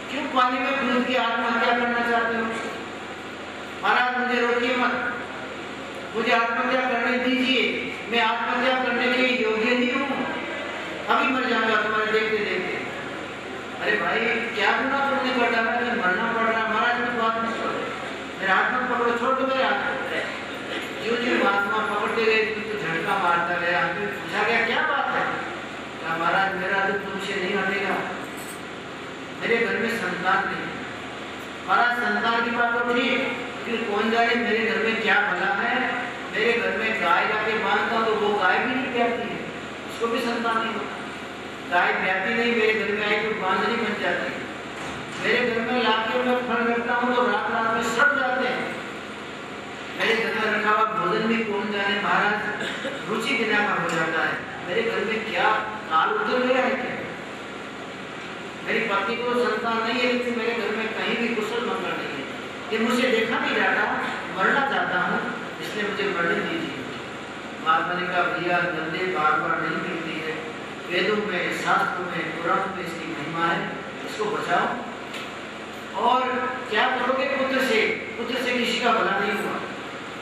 क्यों पानी में कूद के आत्महत्या करना चाहते हो? महाराज मुझे रोकिए मत, मुझे आत्महत्या करने दीजिए, मैं आत्महत्या करने के योग्य नहीं हूँ, अभी मर जाऊंगा तुम्हारे देखते देखते। अरे भाई क्या गुना तुमने कर डाला कि मरना पड़ रहा? महाराज की बात मत करो, मेरे हाथ में पकड़ो, छोड़ दो मेरे हाथ में। जो जो महात्मा पकड़ते गए तो झटका मारता गया। पूछा गया क्या बात है? क्या महाराज मेरा दुख तुमसे नहीं हटेगा, मेरे घर में संतान नहीं। महाराज संतान की बात तो ठीक, फिर कौन जाने मेरे घर में क्या भला है। मेरे घर में गाय जाके बांधता तो वो गाय भी नहीं ब्याती है, उसको भी संतान नहीं होता। गाय ब्याती नहीं, मेरे घर में आई तो बांधनी बन जाती है। मेरे घर में लाके मैं फल रखता हूँ तो रात रात में सड़ जाते हैं। मेरे घर में रखा हुआ भोजन भी कौन जाने महाराज रुचि बिना का हो जाता है। मेरे घर में क्या काल उतर गया है क्या? मेरी पत्नी को संतान नहीं है, लेकिन मेरे घर में कहीं भी कुशल मंगल नहीं है। ये मुझे देखा नहीं जाता, मरना चाहता हूँ, इसलिए मुझे मरने दीजिए। महात्मा ने कहा भैया गंदे बार बार नहीं मिलती है, वेदों में, शास्त्रों में, पुराण में इसकी महिमा है, इसको बचाओ। और क्या करोगे पुत्र से? पुत्र से किसी का भला नहीं हुआ।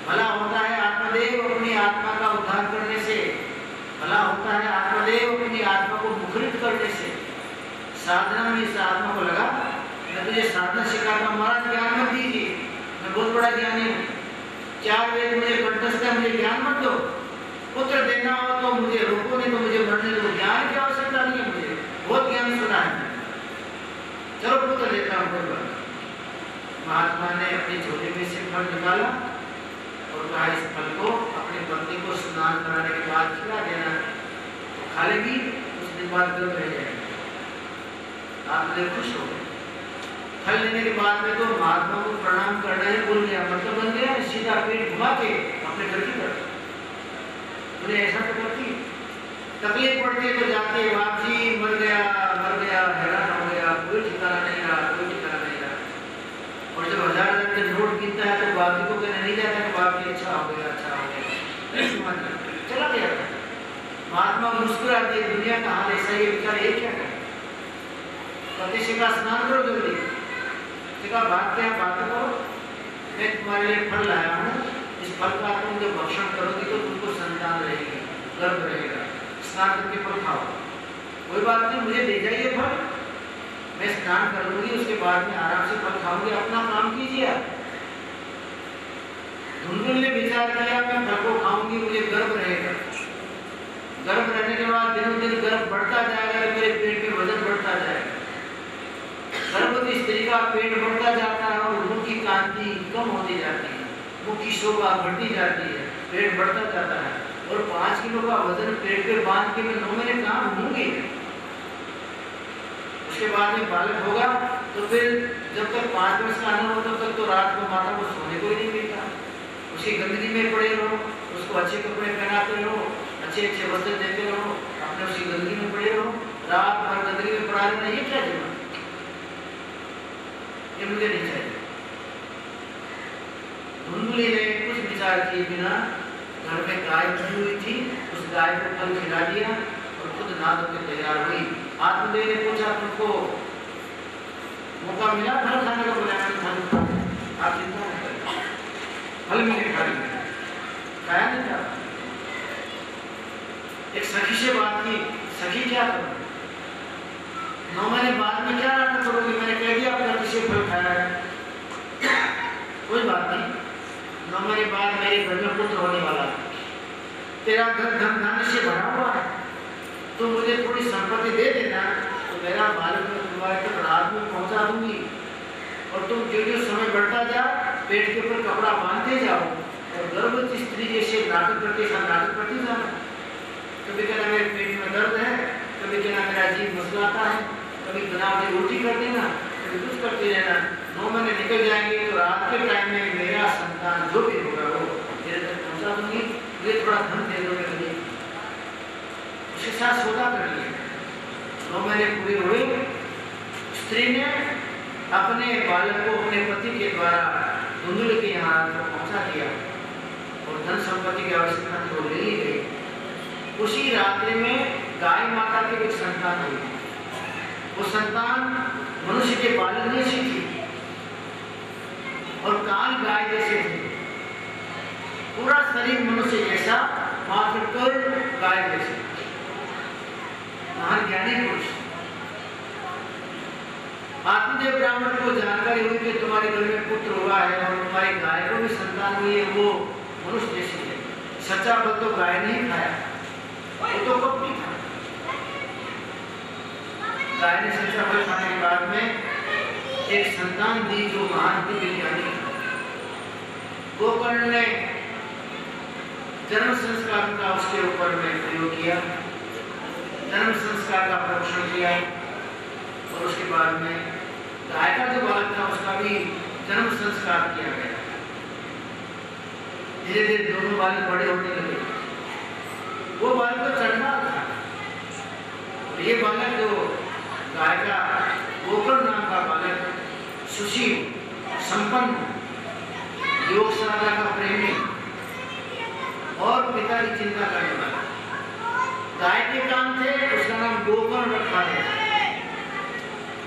भला होता है आत्मदेव अपनी आत्मा का उद्धार करने से, भला होता है आत्मदेव अपनी आत्मा को मुखरित करने से। साधना में इस आत्मा को लगा, मैं तुझे साधना सिखाता हूँ, महाराज ज्ञान मत दीजिए, मैं बहुत बड़ा ज्ञानी हूँ, 4 वेद मुझे कंठस्थ है, मुझे ज्ञान मत दो। पुत्र देना हो तो मुझे रोको, नहीं तो मुझे मरने दो, ज्ञान की आवश्यकता नहीं है मुझे, बहुत ज्ञान सुना है, चलो पुत्र देता हूँ। महात्मा ने अपनी झोली में से फल निकाला, और कहा इस फल को अपनी पत्नी को स्नान कराने के बाद खिला देना, खा लेगी उस दिन बाद गर्भ रह जाएगी। आप लोग खुश हो गए। फल लेने के बाद में तो महात्मा को प्रणाम करना ही भूल गया, मतलब बन गया सीधा पेट घुमा के अपने घर की तरफ। मुझे ऐसा तो करती, तकलीफ पड़ती तो जाते बाप जी मर गया हैरान हो गया, कोई ठिकाना नहीं रहा, कोई ठिकाना नहीं रहा। और जब 1000 के नोट गिनता है तो बाप जी को कहने नहीं जाता कि बाप जी अच्छा हो गया चला गया। महात्मा मुस्कुरा दिए, दुनिया का हाल ऐसा ही बेचारा ये क्या करे। पति से का स्नान करो जल्दी, बात क्या बात करो, मैं तुम्हारे लिए फल लाया हूँ, इस फल का तुम जब भक्षण करोगी तो तुमको संतान रहेगी, गर्भ रहेगा, स्नान करके फल खाओ। कोई बात नहीं, मुझे दे जाइए फल, मैं स्नान कर लूंगी, उसके बाद में आराम से फल खाऊंगी, अपना काम कीजिए। धुंधुल ने विचार किया मैं फल को खाऊंगी, मुझे गर्भ रहेगा, गर्भ रहने के बाद दिनों दिन गर्भ बढ़ता जाएगा, मेरे पेट में वजन बढ़ता जाएगा। गर्भवती स्त्री का पेट बढ़ता जाता है और मुख की कांति कम होती जाती है, मुख की शोभा बढ़ती जाती है, पेट बढ़ता जाता है और 5 किलो का वजन पेट पे बांध के मैं 9 महीने काम होंगे। उसके बाद में बालक होगा तो फिर जब तक 5 वर्ष का आना हो तब तक तो रात को माता को सोने को ही नहीं मिलता, उसकी गंदगी में पड़े रहो, उसको अच्छे कपड़े पहनाते रहो, अच्छे अच्छे वस्त्र देते रहो, अपने उसकी गंदगी में पड़े रहो, रात भर गंदगी में पड़ा रहना, ये क्या जीवन, ये मुझे नहीं चाहिए। धुंधुली ने कुछ विचार किए बिना घर में गाय बनी हुई थी, उस गाय को फल खिला दिया और खुद नहा धो के तैयार हुई। आत्मदेव ने पूछा तुमको मौका मिला फल खाने का? बोला फल आप चिंता नहीं करें, फल मिले खा लेंगे, खाया नहीं था। एक सखी से बात की, सखी क्या करो, 9 महीने बाद में क्या नाटक करोगे, मैंने कह दिया आपने किसी फल खाया है, कोई बात नहीं, 9 महीने बाद मेरे घर में पुत्र होने वाला है, तेरा घर धन धान्य से भरा हुआ है, तो मुझे थोड़ी संपत्ति दे देना, तो मेरा बालक में तुम्हारे तक रात में पहुंचा दूंगी और तुम जो समय बढ़ता जा पेट के ऊपर कपड़ा बांधते जाओ और गर्भवती स्त्री जैसे नाटक करते जाना। कभी कहना मेरे पेट में दर्द है, कभी कहना मेरा जीव मसलाता है, कभी बनावटी रोटी कर देना, कभी कुछ करते रहना। 9 महीने निकल जाएंगे तो रात के टाइम में मेरा संतान जो भी होगा वो मेरे तक पहुंचा दूंगी, मुझे थोड़ा धन दे दो, मैं उसके साथ सौदा कर लिया। 9 महीने पूरे हुए, स्त्री ने अपने बालक को अपने पति के द्वारा धुंधुल के यहाँ पहुंचा दिया और धन संपत्ति की आवश्यकता तो ले ली गई। उसी रात्रि में गाय माता की एक संतान हुई। वो संतान मनुष्य के बालक जैसी थी और कान गाय जैसे थे, पूरा शरीर मनुष्य जैसा, मात्र कर गाय जैसे। महान ज्ञानी पुरुष। आत्मदेव ब्राह्मण को जानकारी हुई कि तुम्हारे घर में पुत्र हुआ है और तुम्हारी गाय को भी संतान हुई है, वो मनुष्य जैसी है। सच्चा फल तो गाय नहीं खाया, वो तो कपटी था। गाय ने सच्चा फल खाने के बाद में एक संतान दी जो महान दिव्य ज्ञानी था। गोकर्ण ने जन्म संस्कार का उसके ऊपर में प्रयोग किया, जन्म संस्कार का पोषण किया और उसके बाद में गाय का जो बालक था उसका भी जन्म संस्कार किया गया। धीरे धीरे दोनों बालक बड़े होने लगे। वो बालक तो चंडाल था और ये बालक जो गाय का गोकर्ण नाम का बालक सुशील, संपन्न, योग साधना का प्रेमी और पिता की चिंता करने वाला। गाय के काम थे, उसका नाम गोकर्ण रखा गया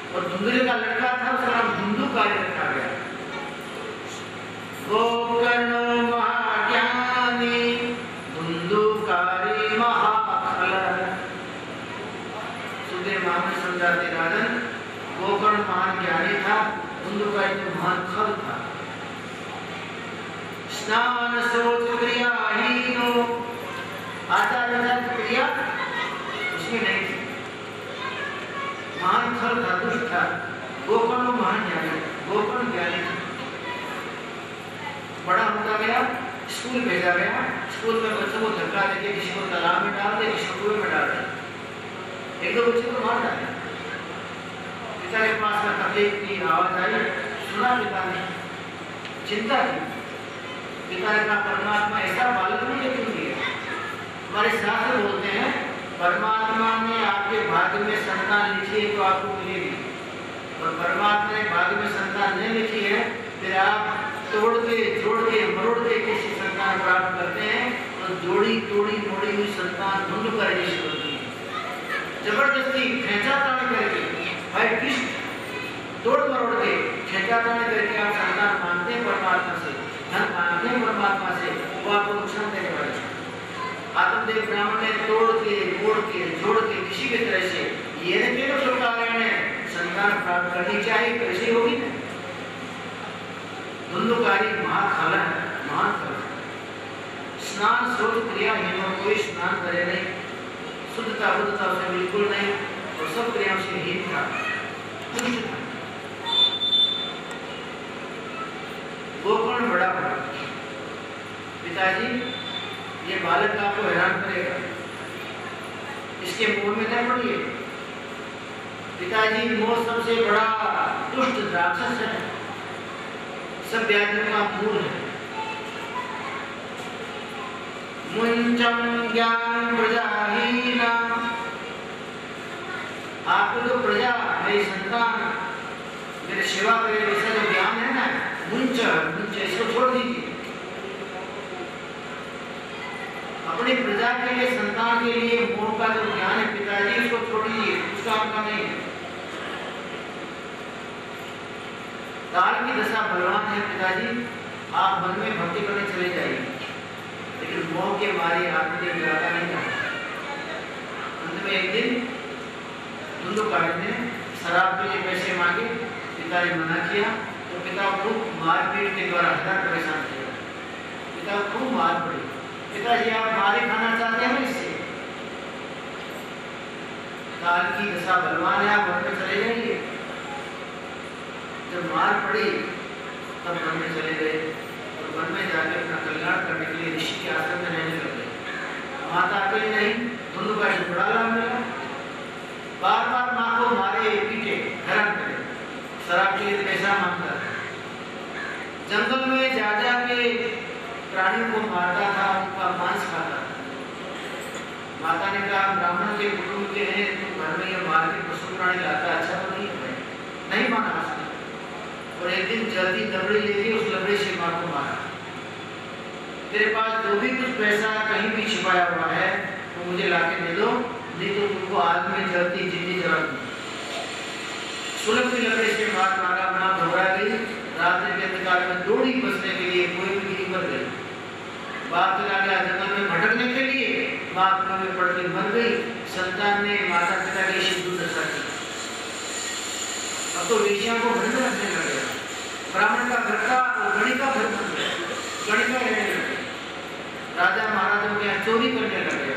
और धुंधुल का लड़का था, उसका नाम धुंधुकारी रखा गया। गोकर्ण महाज्ञानी, धुंधुकारी महाखल। सुखदेव महामुनि समझाते राजन, गोकर्ण महान ज्ञानी था, धुंधुकारी तो महान खल था। स्नान सोच क्रियाहीनो, आचार विचार क्रिया उसमें नहीं थी। महान खल था, दुष्ट था। गोकर्ण महान ज्ञानी, गोकर्ण ज्ञानी था। बड़ा होता गया स्कूल भेजा गया। स्कूल में बच्चों को धक्का देके किसी को तालाब में डाल दे, किसी को कुएं में डाल दे। एक दो बच्चों को मार डाले। पिता के पास में तकलीफ की आवाज आई, सुना पिता ने, चिंता की। पिता ने कहा परमात्मा ऐसा बालक मुझे क्यों दिया? हमारे शास्त्र बोलते हैं परमात्मा ने आपके भाग्य में संतान लिखी है तो आपको मिलेगी, और परमात्मा ने भाग्य में संतान नहीं लिखी है फिर आप तोड़ के जोड़ के मरोड़ के किसी संतान प्राप्त करते हैं, और जोड़ी तोड़ी मोड़ी हुई संतान ढूंढ कर जैसी बनती है। जबरदस्ती खेचातानी करके, भाई किस्त तोड़ मरोड़ के खेचातानी करके आप संतान मांगते हैं परमात्मा से, धन मांगते हैं परमात्मा से, वो आपको नुकसान देने वाले हैं। आत्मदेव ब्राह्मण ने तोड़ के मोड़ के जोड़ के किसी भी तरह से ये नहीं केवल सरकार ने संतान प्राप्त करनी चाहिए, कैसे होगी ना? धुंधुकारी महाखाला महान फल। स्नान शोध क्रिया हीनों कोई स्नान करे नहीं, शुद्धता बुद्धता उसे बिल्कुल नहीं, और सब क्रियाओं से हीन था, दुष्ट था। गोकर्ण बड़ा बड़ा। पिताजी ये बालक आपको हैरान करेगा, इसके मुंह में न पड़िए। पिताजी मोह सबसे बड़ा दुष्ट राक्षस है, सब व्याधियों का मूल है। मुंचम ज्ञान प्रजाहीना, आपको जो प्रजा मेरी संतान मेरे सेवा करे वैसा जो ज्ञान है ना, मुंच मुंच इसको छोड़ दीजिए। अपनी प्रजा के लिए संतान के लिए मोह का जो ज्ञान है पिताजी उसको छोड़ दीजिए, उसका आपका नहीं है। काल की दशा बलवान है पिताजी, आप मन में भक्ति करने चले जाइए, लेकिन मोह के मारे आत्मदेव ज्ञाता नहीं था। अंत में एक दिन धुंधुकारी ने शराब के लिए पैसे मांगे, पिता ने मना किया तो पिता खूब मारपीट के द्वारा हजार परेशान किया। पिता खूब मार पड़ी। पिताजी आप मारे खाना चाहते हैं इससे? काल की दशा बलवान है, आप घर में चले जाइए। जब मार पड़ी तब वन में चले गए, और वन में जाकर अपना कल्याण करने के लिए ऋषि के आश्रम में रहने लगे। माता अकेली नहीं, धुंधुकारी से बड़ा लाभ मिला। बार बार माँ को मारे पीटे हैरान करे, शराब के लिए पैसा मांगता था, जंगल में जा जा के प्राणियों को मारता था, उनका मांस खाता था। माता ने कहा ब्राह्मण के कुटुंब के हैं, तो घर में ये मार के पशु प्राणी लाता अच्छा तो नहीं है। नहीं माना उसने, और एक दिन जल्दी लकड़ी लेके उस लकड़ी से माँ को मारा। तेरे पास जो भी कुछ पैसा कहीं भी छिपाया हुआ है तो मुझे लाके दे दो, नहीं तो तुमको आग में जलती जिंदगी जला दूंगा। सुलभ की लकड़ी से मार मारा, माँ घबरा गई। रात्रि के अंधकार में दौड़ी बचने के लिए कोई भी गिरी मर गई। बाप चला गया जंगल में भटकने के लिए, माँ कुएं में पड़ के मर गई। संतान ने माता पिता की सिद्धू दशा की। अब तो वेश्या को घर में रखने लगे, ब्राह्मण का घर था और गणिका घर बन गया, गणिका रहने लगे। राजा महाराजों के यहाँ चोरी करने लगे।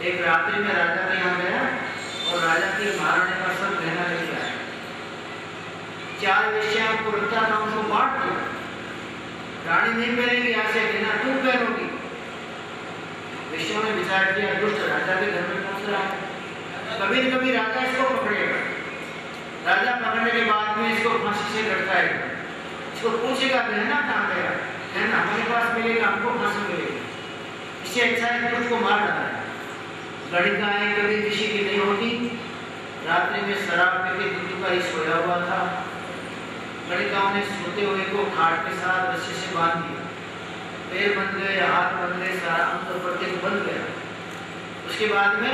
एक रात्रि में राजा के यहाँ गया और राजा के महाराणे का सब गहना लेके आया। 4 वेश्याओं को रखता था, उनको बांट दिया। रानी नहीं पहनेगी, यहाँ से गहना तू पहनोगी। वेश्याओं ने विचार किया दुष्ट राजा के घर में पहुंच रहा है, कभी न कभी राजा इसको पकड़ेगा। राजा पकड़ने के बाद में इसको फांसी से लटकाएगा, इसको पूछेगा गहना कहाँ गया, गहना हमारे पास मिलेगा, हमको फांसी मिलेगी। इससे अच्छा है दुष्ट को मार डाला है। गणिकाएं कभी किसी की नहीं होती। रात्रि में शराब पी के धुंधुकारी सोया हुआ था। गणिकाओं ने सोते हुए को खाट के साथ रस्सी से बांध दिया। पैर बंध गए, हाथ बंध गए, सारा अंग प्रत्येक बंध गया। उसके बाद में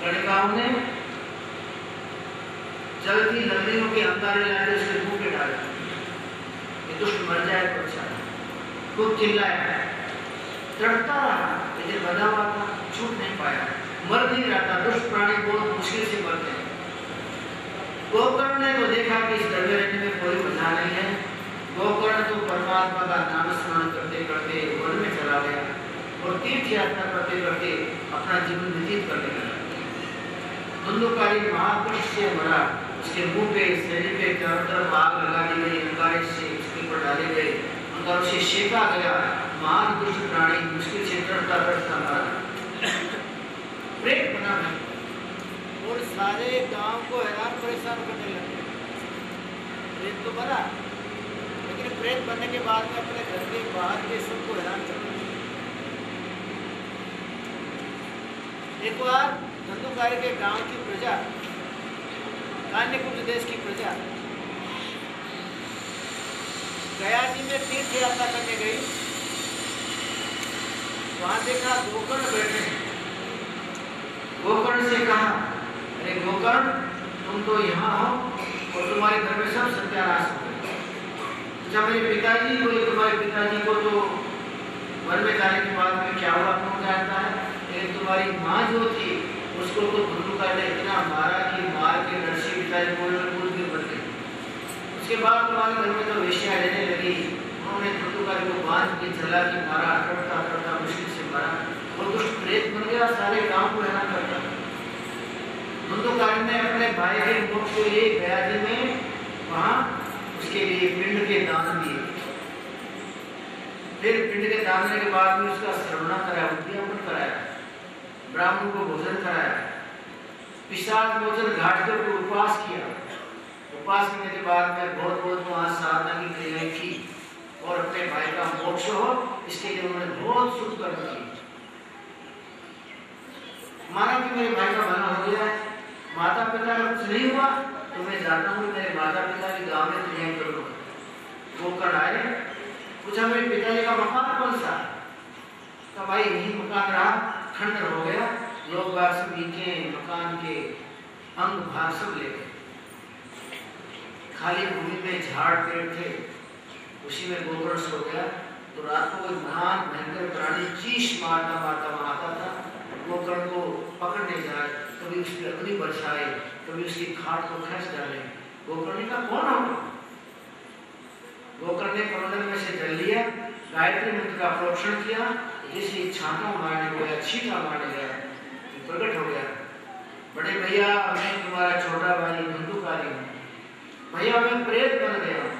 गणिकाओं ने जलती लकड़ियों के अंगारे लाके उसके मुंह पे डाले, ये दुष्ट मर जाए तो अच्छा। खूब चिल्लाया, तड़पता रहा, लेकिन बंधा हुआ था, छूट नहीं पाया, मर नहीं रहा था। दुष्ट प्राणी बहुत मुश्किल से मरते हैं। गोकर्ण ने तो देखा कि इस दरबार रहने में कोई मजा नहीं है। गोकर्ण तो परमात्मा का नाम स्मरण करते करते वन में चला गया और तीर्थ यात्रा करते करते अपना जीवन व्यतीत करने लगा। धुंधुकारी महापुरुष से मरा, उसके मुंह पे शरीर पे चारों तरफ आग लगा दी गई, अंगारे से उसके ऊपर डाले गए, अंगारों से सेका गया, महान दुष्ट प्राणी मुश्किल से तड़ता तड़ता मारा, प्रेत बना है और सारे गांव को हैरान परेशान करने लगे। प्रेत तो बना, लेकिन प्रेत बनने के बाद में अपने घर के बाहर के सबको हैरान कर दिया। एक बार धंधुकारी के गांव की प्रजा, कान्यकुब्ज देश की प्रजा गया जी में तीर्थ यात्रा करने गई। वहां देखा गोकर्ण बैठे हैं। गोकर्ण से कहा, अरे गोकर्ण, तुम तो यहाँ हो और तुम्हारे घर में सब सत्यानाश हो गया। जब मेरे पिताजी को, तुम्हारे पिताजी को तो वन में जाने के बाद में क्या हुआ कौन जानता है, लेकिन तुम्हारी माँ जो थी उसको तो धंधुकार ने इतना मारा कि मार के नरसी पिताजी बोल के बन गए। उसके बाद तुम्हारे घर में तो वेश्या रहने लगी। उन्होंने धंधुकार को बांध के जला के मारा, तड़ता तड़ता मुश्किल से मारा, वो दुष्ट प्रेत बन गया, सारे गांव को हैरान करता। धंधुकार ने अपने भाई के मुख के लिए गया जी में वहां उसके लिए पिंड के दान दिए। फिर पिंड के दान देने के बाद में उसका श्रवण कराया, उद्यापन कराया, ब्राह्मण को भोजन कराया, पिशाच भोजन घाट पर उपवास किया। उपवास करने के बाद में बहुत बहुत वहां साधना की क्रियाएं की और अपने भाई का मोक्ष हो इसके लिए उन्होंने बहुत शुभ कर्म किए। माना कि मेरे भाई का भला हो गया, माता पिता का कुछ नहीं हुआ तो मैं जाता हूँ मेरे माता पिता के गाँव में क्रियाएं करूँगा। गोकर्ण आए, पूछा मेरे पिताजी का मकान कौन सा? तो भाई यही मकान रहा, खंडर हो गया, लोग बाग सब नीचे मकान के अंग भाग सब ले गए। खाली भूमि में झाड़ पेड़ थे, उसी में गोकर्ण सो गया। तो रात को कोई महान भयंकर प्राणी चीश मारता मारता वहां आता था, गोकर्ण को पकड़ने जाए, कभी उसकी अग्नि बरसाए, कभी उसकी खाट को खींच डाले। गोकर्ण का कौन होगा? गोकर्ण ने कमंडल में से जल लिया, गायत्री मंत्र का प्रोक्षण किया, जैसे छांटा मारने गया, छींटा मारने गया, प्रकट हो गया। बड़े भैया, मैं तुम्हारा छोटा भाई धंधुकारी हूँ। भैया मैं प्रेत बन गया हूँ।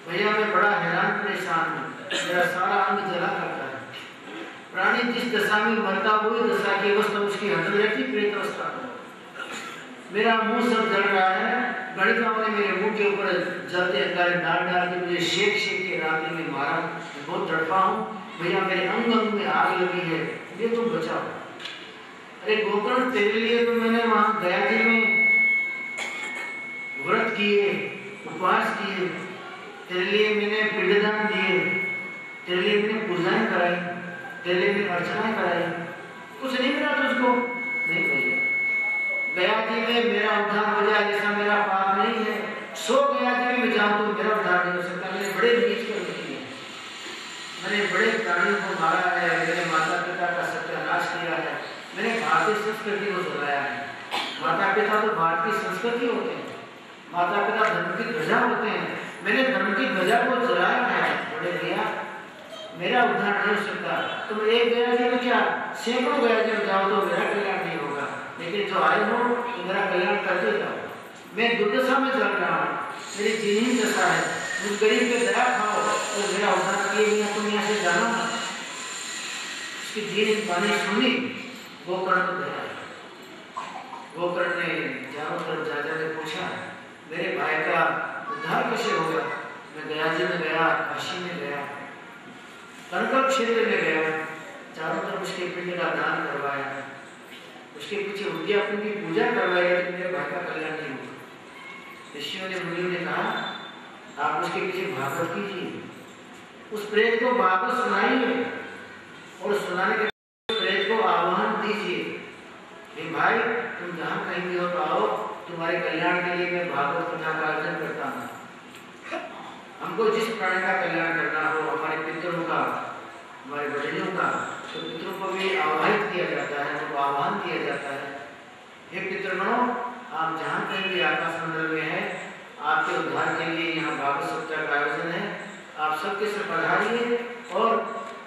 भैया मैं बड़ा हैरान परेशान हूँ, मेरा सारा अंग जला करता है। प्राणी जिस दशा में मरता हुई दशा की अवस्था उसकी हट रहती प्रेत अवस्था। मेरा मुंह सब जल रहा है, गणिकाओं ने मेरे मुंह के ऊपर जलते अंगारे डाल डाल के मुझे शेक शेक के रात्रि में मारा, मैं बहुत तड़पा हूँ। भैया मेरे अंग अंग में आग लगी है, ये तुम बचाओ। अरे गोकर्ण, तेरे लिए तो मैंने वहां गया जी में व्रत किए, उपवास किए, तेरे लिए मैंने पिंडदान दिए, तेरे लिए मैंने पूजाएं कराई, तेरे लिए मैंने अर्चनाएं कराई, कुछ नहीं मिला तुझको? नहीं भैया, गया जी में मेरा उद्धार हो जाए ऐसा मेरा पाप नहीं है। सो गया जी में जाऊं तो मेरा उद्धार नहीं हो सकता। मैंने बड़े नीच कर्म किए, मैंने बड़े प्राणियों को मारा है, मैंने माता पिता का सत्यानाश किया है, मैंने भारतीय संस्कृति को जलाया है। माता पिता तो भारतीय संस्कृति होते हैं, माता पिता धर्म की ध्वजा होते हैं, मैंने धर्म की ध्वजा को जलाया है। बड़े भैया मेरा उद्धार नहीं हो सकता। तुम एक गया जी में क्या सैकड़ों गया जी में जाओ तो मेरा कल्याण नहीं होगा, लेकिन जो आए हो तो मेरा कल्याण करते जाओ। मैं दुर्दशा में चल रहा हूँ, मेरी दीनहीन दशा है, मुझ गरीब पे दया खाओ तो मेरा उद्धार किए बिना तुम यहाँ से जाना। उसकी दीन वाणी सुनी, गोकर्ण को दया। गोकर्ण ने चारों तरफ जा ने पूछा, मेरे भाई का उद्धार कैसे हो गया? मैं गया जी में गया, काशी में गया, कंकड़ क्षेत्र में गया, चारों तरफ उसके पिंड का दान करवाया, उसके पीछे उद्यापन की पूजा करवाई, लेकिन मेरे भाई का कल्याण नहीं हुआ। ऋषियों ने मुनियों ने कहा आप उसके पीछे भागवत कीजिए, उस प्रेत को भागवत सुनाइए और सुनाने के प्रेत को आह्वान दीजिए, भाई तुम जहाँ कहीं भी हो तो आओ, तुम्हारे कल्याण के लिए मैं भागवत कथा का आयोजन करता हूँ। हमको जिस प्राणी का कल्याण करना हो, हमारे पितरों का, हमारे बड़ों का, तो पितरों को भी आवाहित किया जाता है, उनको आह्वान किया जाता है। हे पितृगणों, आप जहाँ कहीं भी आकाश मंडल में है, आपके उद्धार के लिए यहाँ भागवत सप्ताह का आयोजन है। आप सबके से पधारिए और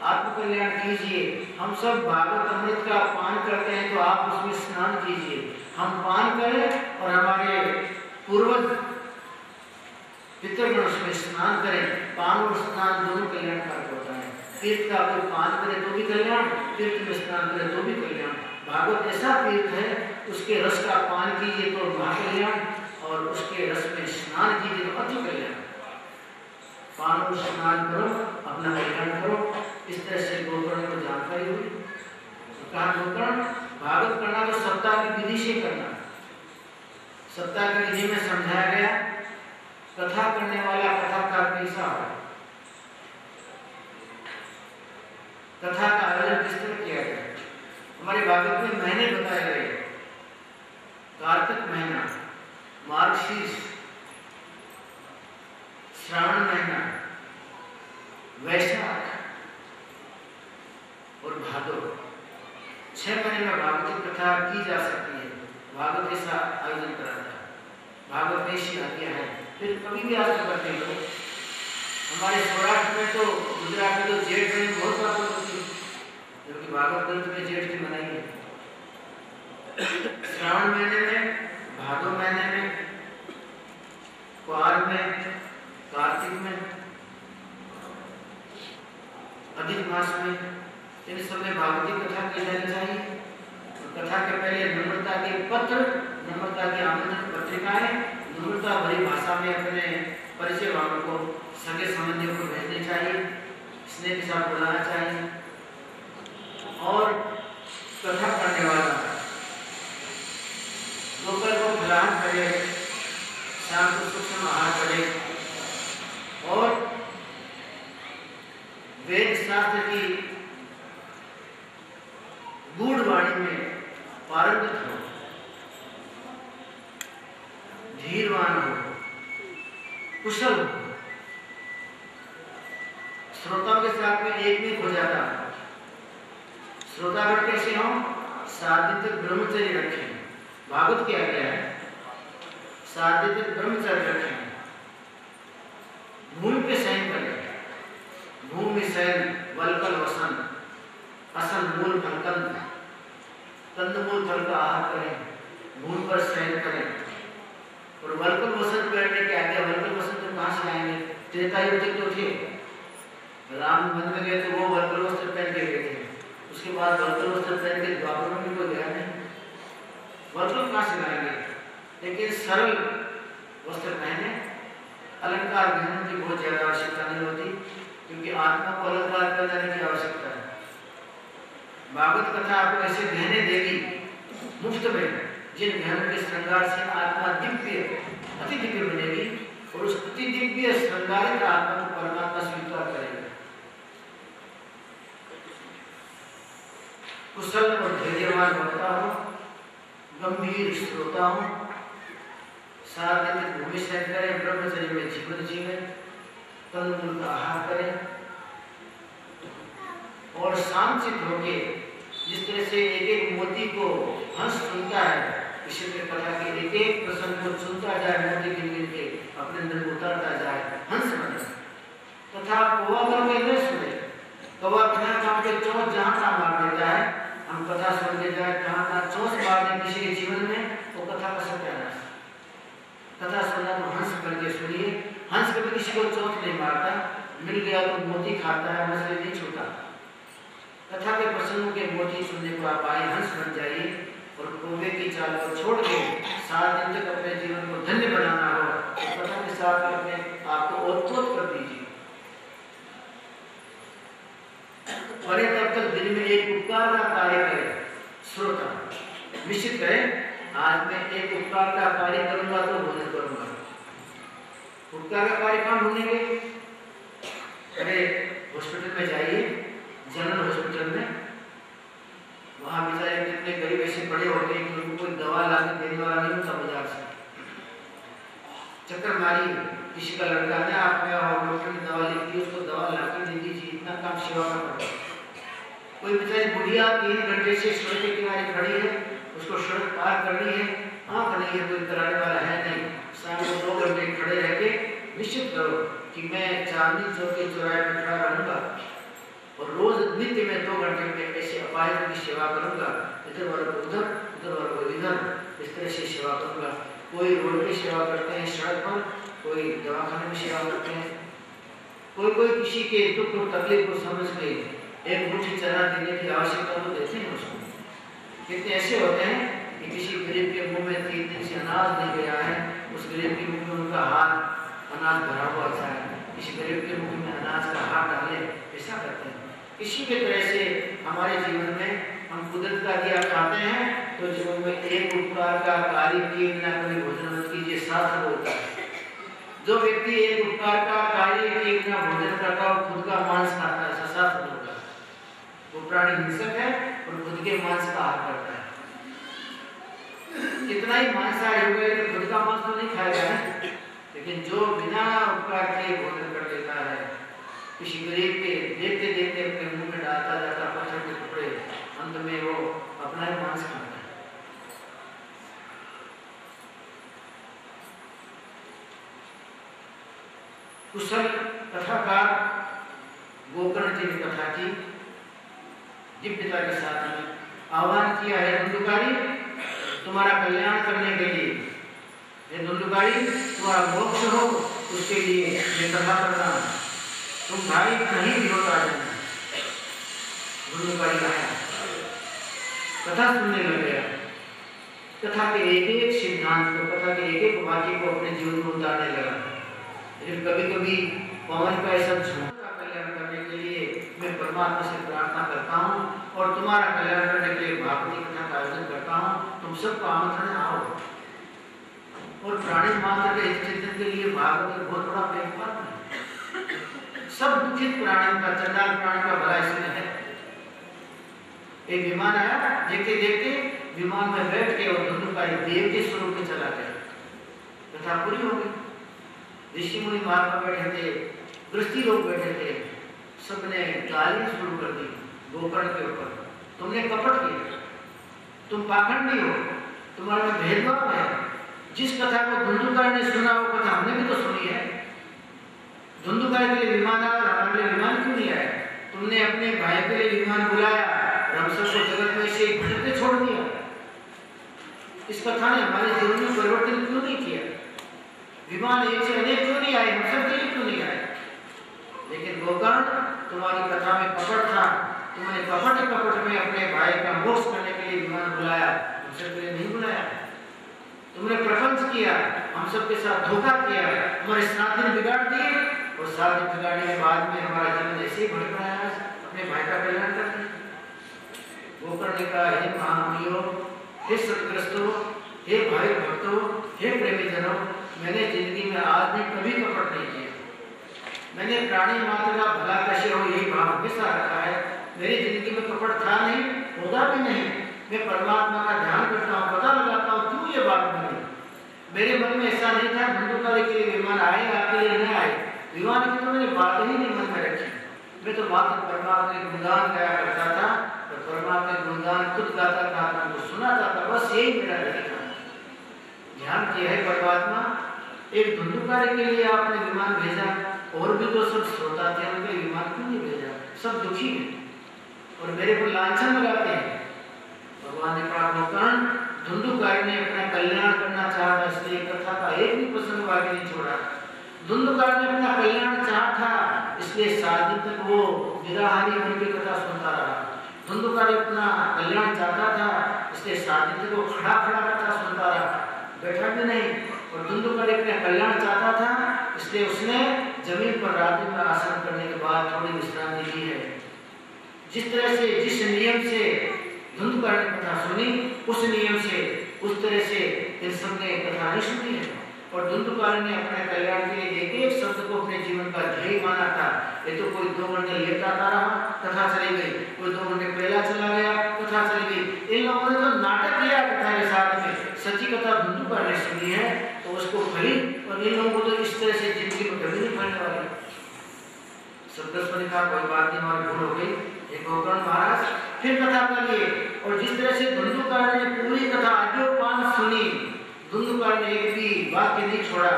आत्म कल्याण कीजिए। हम सब भागवत अमृत का पान करते हैं तो आप उसमें स्नान कीजिए। हम पान करें और हमारे पूर्वज पितृगण उसमें स्नान करें। पान और स्नान दोनों कल्याणकारक होता है। तीर्थ का कोई पान करे तो भी कल्याण, तीर्थ में स्नान करे तो भी कल्याण। भागवत ऐसा तीर्थ है, उसके रस का पान कीजिए तो महाकल्याण, और उसके रस में स्नान कीजिए तो अति कल्याण। पान स्नान करो, अपना कल्याण करो। इस तरह से गोकर्ण को जानकारी हुई। तो कहा गोकर्ण, भागवत करना तो सप्ताह की विधि से करना। सप्ताह की विधि में समझाया गया, कथा करने वाला कथा का कैसा हो, कथा का आयोजन किस तरह किया गया। हमारे भागवत में महीने बताए गए, कार्तिक महीना, मार्गशीर्ष, श्रावण महीना, वैशाख और भादो। 6 महीने में भागवत कथा की जा सकती है। भागवत ऐसा आयोजन कराता है, भागवत में ऐसी आज्ञा है। फिर कभी भी आयोजन करते हैं लोग। हमारे सौराष्ट्र में तो, गुजरात में तो जेठ में बहुत भागवत होती है, क्योंकि भागवत ग्रंथ में जेठ की मनाई है। श्रावण महीने में, भादो महीने में, कुआर में, कार्तिक में, अधिक मास में, इन सब में भागवती कथा की जानी चाहिए। कथा के पहले नम्रता के पत्र, नम्रता की आमंत्रण पत्रिकाएं नम्रता भरी भाषा में अपने परिचय वालों को, सगे संबंधियों को भेजने चाहिए, स्नेह के साथ बुलाना चाहिए। और कथा करने वाला दोपहर को फलाहार करे, शाम को सूक्ष्म आहार करे, और वेद शास्त्र की गूढ़ वाणी में पारंगत हो, धीरवान हो, कुशल हो। श्रोताओं के साथ में एक नहीं हो जाता। श्रोतागण कैसे हो? 7 दिन तक ब्रह्मचर्य रखें। भागवत क्या गया है? 7 दिन तक ब्रह्मचर्य रखें। भूमि पे शयन करें, भूमि शयन, वलकल वसन, असन मूल फलकंद, कंदमूल फल का आहार करें, भूमि पर शयन करें। और वलकल वसन पहनने के आगे, वलकल वसन तो कहाँ से आएंगे? त्रेता युग तक तो थे, राम वन में गए तो वो वलकल वस्त्र पहन के गए थे। उसके बाद वलकल वस्त्र पहन के द्वापर में कोई गया नहीं, वलकल कहाँ से लाएंगे? लेकिन सरल वस्त्र पहने, अलंकार गहनों की बहुत ज्यादा आवश्यकता नहीं होती, क्योंकि आत्मा को अलंकार पहनाने की आवश्यकता है। भागवत कथा आपको ऐसे गहने देगी मुफ्त में, जिन गहनों के श्रृंगार से आत्मा दिव्य, अति दिव्य बनेगी, और उस अति दिव्य श्रृंगारित आत्मा को परमात्मा स्वीकार करेगा। कुशल और धैर्यवान वक्ता हो, गंभीर श्रोता हो, 7 दिन तक भूमि शयन करें, ब्रह्मचर्य में जीवन जीवें, कंदमूल का आहार करें, और शांत होके, जिस तरह से एक एक मोती को हंस सुनता है, इसी तरह कथा के एक एक प्रसंग को सुनता जाए, मोती गिन गिन के अपने अंदर उतारता जाए, हंस बने। तथा कौवा करके न सुने, कौवा बिना काम के चोंच जहाँ तहाँ मार देता है। हम कथा सुन के जाए, जहाँ तहाँ चोंच मार दे किसी के जीवन में, वो कथा का सत्यानाश। कथा सुनना तो हंस करके सुनिए। हंस कभी किसी को चोंच नहीं मारता, मिल गया तो मोती खाता है, मछली नहीं छूटा। कथा के प्रसंगों के मोती सुनने को आप आए, हंस बन जाइए, और कौवे की चाल को छोड़ के 7 दिन तक अपने जीवन को धन्य बनाना हो, तो कथा के साथ अपने आप को ओतप्रोत कर दीजिए। और तब तक दिन में एक उपकार का कार्य करें। श्रोता निश्चित करें, आज मैं एक उपकार का कार्य करूंगा तो भोजन करूंगा। उपकार का कार्य कहाँ ढूंढेंगे? अरे हॉस्पिटल में जाइए, जनरल हॉस्पिटल में, वहाँ बेचारे कितने गरीब ऐसे बड़े होते हैं कि उनको कोई दवा ला के देने वाला नहीं होता बाजार से। चक्कर मारी, किसी का लड़का ने आप में और डॉक्टर ने दवा लिख दी, उसको दवा ला के दे दीजिए, इतना काम सेवा का पड़ता है। कोई बेचारी बुढ़िया 3 घंटे से सड़क के किनारे खड़ी है, उसको सड़क पार करनी है, आँख नहीं है, कोई कराने वाला है नहीं, सामने 2 घंटे खड़े रह के निश्चित करो कि मैं चांदनी चौक के चौराहे पर खड़ा रहूँगा और रोज नित्य में 2 घंटे में ऐसे अपाहिजों की सेवा करूँगा, इधर वालों को उधर, उधर वालों को इधर, इस तरह से सेवा करूँगा। कोई रोड की सेवा करते हैं सड़क पर, कोई दवाखाने में सेवा करते हैं, कोई कोई किसी के दुख और तकलीफ को समझ के एक मुट्ठी चना देने की आवश्यकता तो देते हैं उसको। कितने ऐसे होते हैं कि किसी गरीब के मुंह में 3 दिन से अनाज नहीं गया है, उस गरीब के मुंह में उनका हाथ अनाज भरा हुआ अच्छा है, किसी गरीब के मुंह में अनाज का हाथ डाले, ऐसा करते हैं। इसी के तरह से हमारे जीवन में हम कुदरत का दिया खाते हैं तो जीवन में एक उपकार का कार्य किए बिना कभी भोजन मत कीजिए, शास्त्र बोलता है। जो व्यक्ति एक उपकार का कार्य किए बिना भोजन करता है खुद का मांस खाता है, शास्त्र बोलता है। वो प्राणी हिंसक है और खुद के मांस का आहार करता है। कितना ही मांसाहारी हो गया खुद का मांस तो नहीं खाएगा ना, लेकिन जो बिना उपकार के भोजन कर लेता है, किसी गरीब के देखते देखते अपने मुंह में डालता जाता पत्थर के टुकड़े, अंत में वो अपना ही मांस खाता है। कुशल कथाकार गोकर्ण जी ने कथा की, दिव्यता के साथ में आह्वान किया है, धुंधुकारी तुम्हारा कल्याण करने के लिए, ये धुंधुकारी तुम्हारा मोक्ष हो उसके लिए मैं कथा करता हूँ, तुम भाई कहीं भी होता है। धुंधुकारी आया, कथा सुनने लग गया, कथा के एक एक सिद्धांत को, कथा के एक एक वाक्य को अपने जीवन में उतारने लगा। लेकिन कभी कभी पवन का ऐसा झोंका कल्याण करने के लिए मैं परमात्मा से प्रार्थना करता हूँ और तुम्हारा कल्याण करने के लिए भागवती कथा का आयोजन करता हूँ, तुम सबको आमंत्रण आओ। और प्राणी मात्र के चिंतन के लिए भागवत बहुत बड़ा प्लेटफॉर्म है। सब दुखित प्राणियों का, चंडाल प्राणी का भला इसमें है। एक विमान आया, देखते देखते विमान में बैठ के और धुंधुकारी देव के स्वरूप में चला गया। कथा पूरी हो गई। ऋषि मुनि मार्ग पर बैठे थे, गृहस्थी लोग बैठे थे, सबने गाली शुरू कर दी गोकर्ण के ऊपर, तुमने कपट किया, तुम पाखंडी हो, तुम्हारे में भेदभाव है। जिस कथा को धुंधुकारी ने सुना वो कथा हमने भी तो सुनी है। धुंधुकारी के लिए विमान आया, हमारे लिए विमान क्यों नहीं आया? तुमने अपने भाई के लिए विमान बुलाया, हम सबको जगत में से भटकते छोड़ दिया। इस कथा ने हमारे जीवन में परिवर्तन क्यों नहीं किया? विमान एक से अनेक क्यों नहीं आए, हम सब के लिए क्यों नहीं आए? लेकिन गोकर्ण तुम्हारी कथा में कपट था, तुमने कपट में अपने भाई का मोक्ष करने के लिए विमान बुलाया, हम सब के लिए नहीं बुलाया। तुमने प्रपंच किया, हम सबके साथ धोखा किया, हमारे 7 दिन बिगाड़ दिए और 7 दिन बिगाड़ने के बाद में हमारा जीवन ऐसे ही भटक रहा है, अपने भाई का कल्याण करते हैं। गोकर्ण ने कहा, हे महामुनियों, हे सतग्रस्तों, हे भाई भक्तों, हे प्रेमी जनों, मैंने जिंदगी में आज भी कभी कपट नहीं किया। मैंने प्राणी मात्र का भला कैसे हो यही भाव हमेशा रखा है। मेरी जिंदगी में कपट था नहीं, होगा भी नहीं। मैं परमात्मा का ध्यान करता हूँ, पता लगाता हूँ क्यों ये बात बनी। मेरे मन में ऐसा नहीं था धुंधुकारी के लिए विमान आए, आपके लिए नहीं आए। विमान की तो मैंने बात ही नहीं मन में रखी। मैं तो मात्र परमात्मा के गुणगान गाया करता था, तो परमात्मा के गुणगान खुद गाता था, उनको सुनाता था, बस यही मेरा लक्ष्य था। ध्यान किया है परमात्मा, एक धुंधुकारी के लिए आपने विमान भेजा, और भी तो सब श्रोता थे, उनके विमान क्यों नहीं भेजा? सब दुखी हैं और मेरे पर लांछन लगाते हैं। भगवान ने कहा, गोकर्ण, धुंधुकारी ने अपना कल्याण करना चाहा था, इसलिए कथा का एक भी प्रसंग बाकी नहीं छोड़ा। धुंधुकारी ने अपना कल्याण चाहा था, इसलिए 7 दिन तक वो निराहारी होकर कथा सुनता रहा। धुंधुकारी अपना कल्याण चाहता था, इसलिए 7 दिन तक वो खड़ा कथा सुनता रहा, बैठा भी नहीं। और धुंधुकारी अपना कल्याण चाहता था, इसलिए उसने जमीन पर रात्रि में आसन करने के बाद थोड़ी विश्रांति ली है। जिस तरह से, जिस नियम से धुंधुकारी ने कथा सुनी, उस नियम से, उस तरह से इन सब ने कथा नहीं सुनी है। और धुंधुकारी ने अपने कल्याण के लिए एक एक शब्द को अपने जीवन का ध्येय माना था। ये तो कोई 2 घंटे लेट आता रहा, कथा चली गई, कोई 2 घंटे पहला चला गया, कथा चली गई। इन लोगों ने तो नाटक किया कथा के साथ में। सच्ची कथा धुंधुकारी ने सुनी है तो उसको फली, और इन लोगों को तो इस तरह से जिंदगी में कभी नहीं फलने वाली। सदगुरु ने कहा, कोई बात नहीं, हमारी भूल हो गई। एक गोकर्ण महाराज फिर कथा करिए। और जिस तरह से धुंधुकारी ने पूरी कथा आद्योपान सुनी, धुंधुकारी ने एक भी वाक्य नहीं छोड़ा।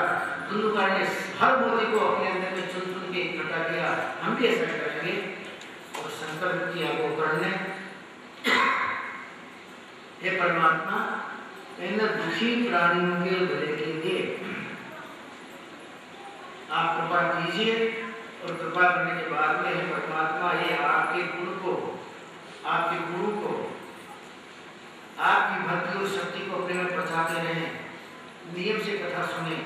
धुंधुकारी ने हर मोती को अपने अंदर में चुन चुन के इकट्ठा किया। हम भी ऐसा करेंगे। और संकल्प किया गोकर्ण ने, हे परमात्मा, इन दुखी प्राणियों के भले के लिए आप कृपा कीजिए और कृपा करने के बाद में परमात्मा ये आपके गुण को, आपके गुरु को, आपकी भक्ति और शक्ति को अपने में प्रचारते रहे, नियम से कथा सुने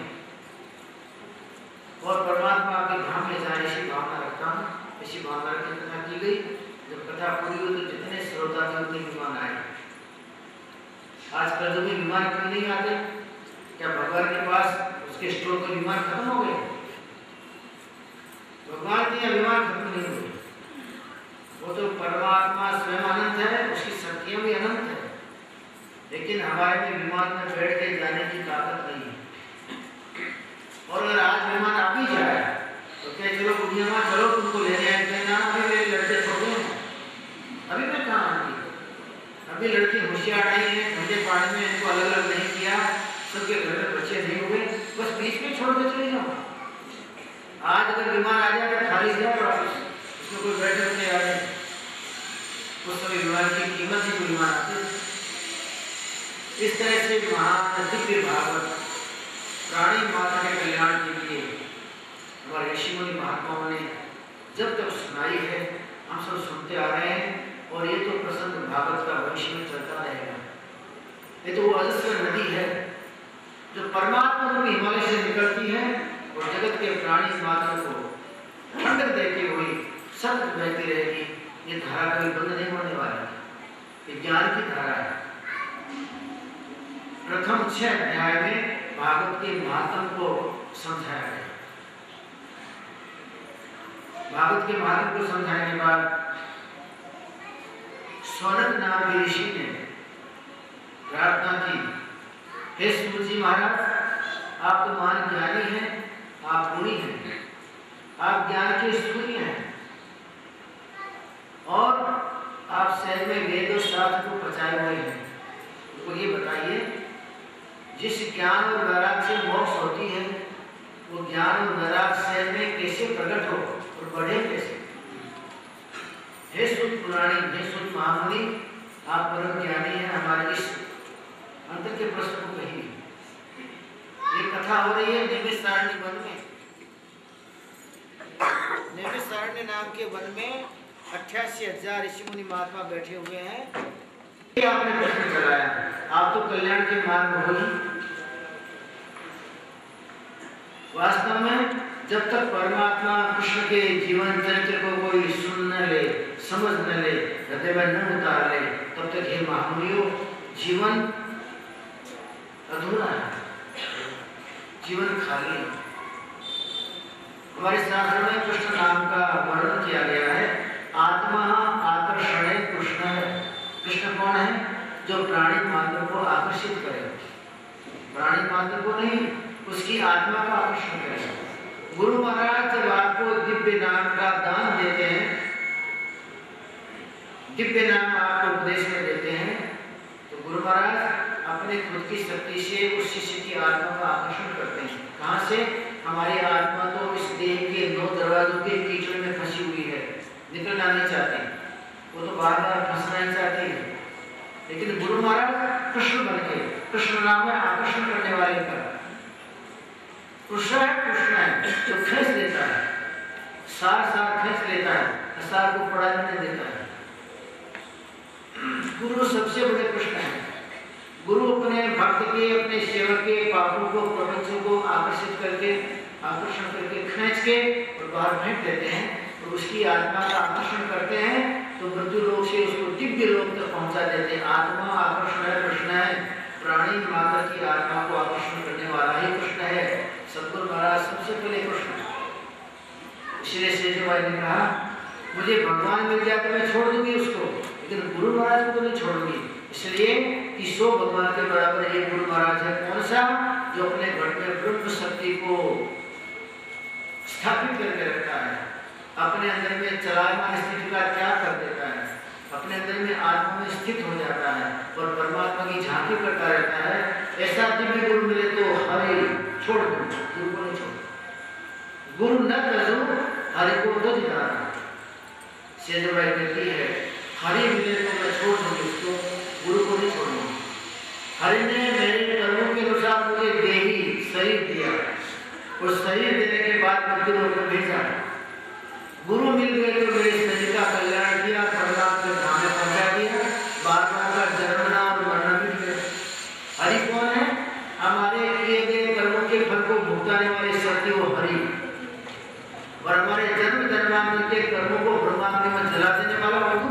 और परमात्मा आपके धाम में जाए, ऐसी भावना रखता हूँ। ऐसी भावना की कथा की गई। जब कथा पूरी हुई तो जितने श्रोता थे उतने विमान आए। आजकल जो भी विमान क्यों नहीं आते? क्या भगवान के पास उसके स्टोर के विमान खत्म हो गए? भगवान के यहाँ विमान खत्म नहीं हुए। वो तो परमात्मा स्वयं अनंत है, उसकी शक्तियां भी अनंत है, लेकिन हमारे में विमान में बैठ के जाने की ताकत नहीं है। और अगर आज विमान आ भी जाए तो क्या चलो दुनिया में चलो तुमको लेने आए ना, अभी मेरे लड़के छोटे हैं, अभी मैं कहाँ आती, अभी लड़की होशियार नहीं है, ठंडे पानी में इनको अलग अलग नहीं किया, सबके घर में बच्चे नहीं हुए, बस बीच में छोड़ के चले जाओ। आज अगर विमान आ जाए तो खाली जाए वापस, उसमें कोई बैठे होते आ जाए, उस समय विमान की कीमत ही कोई विमान आते। इस तरह से महान दिव्य भागवत प्राणी माता के कल्याण के लिए हमारे ऋषि मुनि महात्माओं ने जब तक सुनाई है, हम सब सुनते आ रहे हैं, और ये तो प्रसन्न भागवत का भविष्य में चलता रहेगा। ये तो वो अजस्र नदी है जो परमात्मा रूपी हिमालय से निकलती है और जगत के प्राणी मात्र को ठंडक देती हुई सतत बहती रहेगी। ये धारा कभी बंद नहीं होने वाली, ये ज्ञान की धारा है। प्रथम 6 अध्याय में भागवत के महात्म को समझाया गया। भागवत के महात्म को समझाने के बाद सौनक नाम के ऋषि ने प्रार्थना की, हे सूत जी महाराज, आप तो महान ज्ञानी हैं, आप गुणी हैं, आप ज्ञान के सूर्य हैं, और आप शहर में वेद और शास्त्र को बचाए हुए हैं। तो ये बताइए, जिस ज्ञान और वैराग से मोक्ष होती है, वो ज्ञान और वैराग शहर में कैसे प्रकट हो और बढ़े कैसे? हे सुत पुराणी, हे सुत महामुनि, आप परम ज्ञानी हैं, हमारे इस अंतर के प्रश्न को कहिए। ये कथा हो रही है नैमिषारण्य वन में। नैमिषारण्य नाम के वन में 88,000 ऋषि मुनि महात्मा बैठे हुए हैं। ये आपने प्रश्न चलाया, आप तो कल्याण के मार्ग में हो ही। वास्तव में जब तक परमात्मा कृष्ण के जीवन चरित्र को कोई सुन न ले, समझ न ले, हृदय में न उतार ले, तब तक हे महामुनियों, जीवन अधूरा है, जीवन खाली है। हमारे शास्त्र में कृष्ण नाम का वर्णन किया गया है। आत्मा आकर्षणे कृष्ण। कृष्ण कौन है? जो प्राणी मात्र को आकर्षित करे, प्राणी मात्र को नहीं, उसकी आत्मा का आकर्षण करे। गुरु महाराज जब आपको दिव्य नाम का दान देते हैं, दिव्य नाम आपको उपदेश में देते हैं, तो गुरु महाराज अपने खुद की शक्ति से उस शिष्य की आत्मा का आकर्षण करते हैं। कहाँ से? हमारी आत्मा तो इस देह के 9 दरवाजों के कीचड़ में फंसी हुई है, निकलना नहीं चाहती, वो तो बार बार फंसना ही चाहती है। लेकिन गुरु महाराज कृष्ण बन के, कृष्ण नाम में आकर्षण करने वाले का, कृष्ण है जो खींच लेता है, सार खींच लेता है, सार को पड़ा नहीं देता है। गुरु सबसे बड़े कृष्ण है। गुरु अपने भक्त के, अपने सेवक के पापों को, प्रपंचों को आकर्षण करके खींच के और बाहर फेंक देते हैं, और उसकी आत्मा का आकर्षण करते हैं, तो मृत्यु लोक से उसको दिव्य लोक तक पहुंचा देते हैं। आत्मा आकर्षण है, कृष्ण है, प्राणी माता की आत्मा को आकर्षण करने वाला ही कृष्ण है। सतगुरु महाराज सबसे पहले कृष्ण है। इसलिए शेषु भाई ने कहा, मुझे भगवान मिल जाए तो मैं छोड़ दूंगी उसको, लेकिन गुरु महाराज को नहीं छोड़ूंगी। इसलिए कि 100 भगवान के बराबर एक गुरु महाराज है। कौन सा? जो अपने घर में ब्रह्म शक्ति को स्थापित करके रखता है, अपने अंदर में चलायमान स्थिति का त्याग कर देता है, अपने अंदर में आत्मा में स्थित हो जाता है और परमात्मा की झांकी करता रहता है। ऐसा दिव्य गुरु मिले तो हरि छोड़ दो, गुरु को नहीं छोड़। गुरु न तजो हरि को तो दिखाना। शेष भाई कहती है, हरि मिले तो मैं छोड़ दूंगी उसको, गुरु को नहीं छोड़ूंगी। हरि ने मेरे कर्मों के अनुसार मुझे देही शरीर दिया, और शरीर देने के बाद मृत्यु लोक में भेजा। गुरु मिल गए तो मेरे शरीर का कल्याण किया, परमात्मा के धाम में पहुंचा दिया, बार बार का जन्मना और मरना मिट गया। हरि कौन है? हमारे किए गए कर्मों के फल को भुगताने वाले सत्य वो हरि, और हमारे जन्म जन्मांतर के कर्मों को ब्रह्मांड में जला देने वाला गुरु।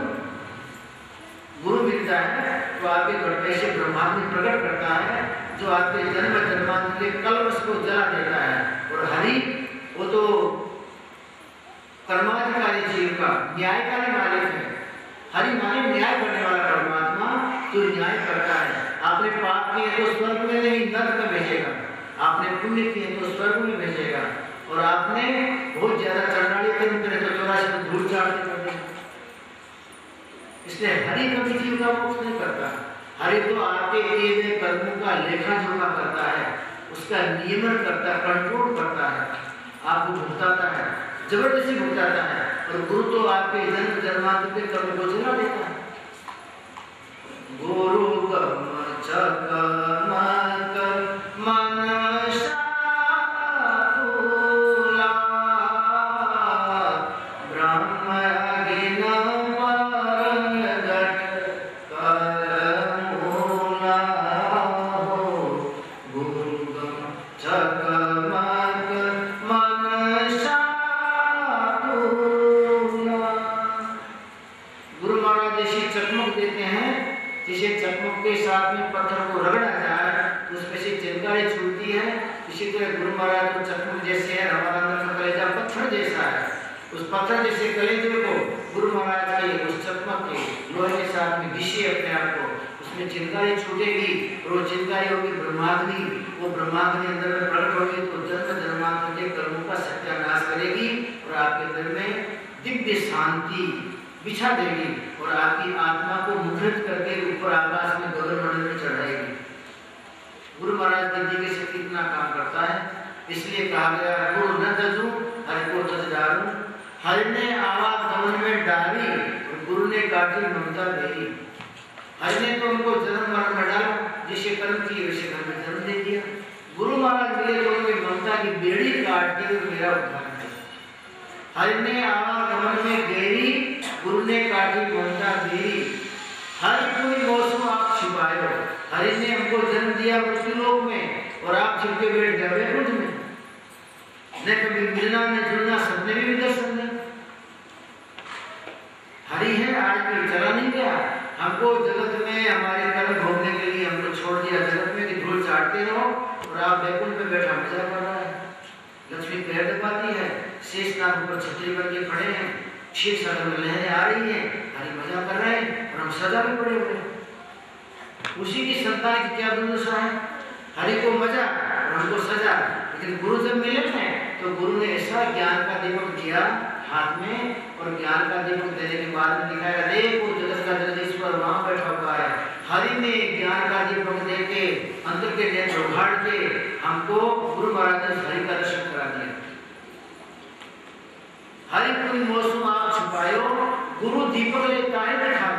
गुरु मिलता है तो आपके गड्ढे से ब्रह्मांड प्रकट करता है, जो आपके जन्म जन्मांतर के कलमश को जला देता है। और हरि वो तो कर्माधिकारी जीव का न्यायकारी मालिक है। हरि माने न्याय करने वाला परमात्मा जो न्याय करता है। आपने पाप किए तो स्वर्ग में नहीं नरक में भेजेगा, आपने पुण्य किए तो स्वर्ग में भेजेगा, और आपने बहुत ज्यादा चंडाली कर्म करे तो 84 धूल चाटते कर देगा। इसलिए हरि कभी जीव का मोक्ष नहीं करता। हरि तो आपके किए गए कर्मों का लेखा जोखा करता है, उसका नियमन करता है, कंट्रोल करता है, आपको भुगताता है, जबरदस्ती भुगताता है। और गुरु तो आपके जन्म जन्मांतर के कर्म को जला देता है। गुरु पत्थर जैसे कलेजे को गुरु महाराज के उस चकमक के लोहे के साथ में घिसे अपने आप को, उसमें चिंगारी छूटेगी और वो चिंगारी होगी ब्रह्माग्नि, वो ब्रह्माग्नि अंदर में प्रकट होगी तो जन्म जन्मांतर के कर्मों का सत्यानाश करेगी और आपके अंदर में दिव्य शांति बिछा देगी और आपकी आत्मा को मुखरित करके ऊपर आकाश में गगनमंडल में चढ़ाएगी। गुरु महाराज की दिव्य शक्ति इतना काम करता है, इसलिए कहा गया गुरु न तजू हरि को तज डारू। हरि ने आवागमन में डाली और गुरु ने काटी ममता देगी। हरि ने तो उनको जन्म मरण में डाला, जिसे कर्म किए वैसे कर्म में जन्म दे दिया। गुरु महाराज मिले तो उनकी ममता की बेड़ी काट दी और मेरा उद्धार किया। हरि ने आवागमन में गेरी, गुरु ने काटी ममता देरी। हरि कोई मौसम आप छिपाए हो, हरि ने हमको जन्म दिया मृत्युलोक में और आप छिपके बैठ गए वैकुंठ में। न कभी मिलना न जुड़ना, सपने में भी दर्शन नहीं। हरि है, आज भी चला नहीं गया। हमको जगत में हमारे कर्म भोगने के लिए हमको छोड़ दिया जगत में कि धूल चाटते रहो और आप वैकुंठ में बैठा मजा कर रहा है। लक्ष्मी पैर दबाती है, शेष नाग ऊपर छतरी बन के खड़े हैं, शीर्ष सागर में लहरें आ रही हैं, हरि मजा कर रहे हैं और हम सजा में पड़े हुए हैं। उसी की संतान की क्या दुर्दशा है? हरि को मजा और हमको सजा। लेकिन गुरु जब मिले हैं तो गुरु ने ऐसा ज्ञान का दीपक दिया हाथ में, और ज्ञान का दीपक देने के बाद में दिखाया देखो जगत का जगदीश्वर वहां बैठा हुआ है। हरि ने ज्ञान का दीपक दे के अंतर के नेत्र उघाड़ के हमको गुरु महाराज ने हरि का दर्शन करा दिया। हरि कोई मौसम आप छुपायो, गुरु दीपक लेता है दिखा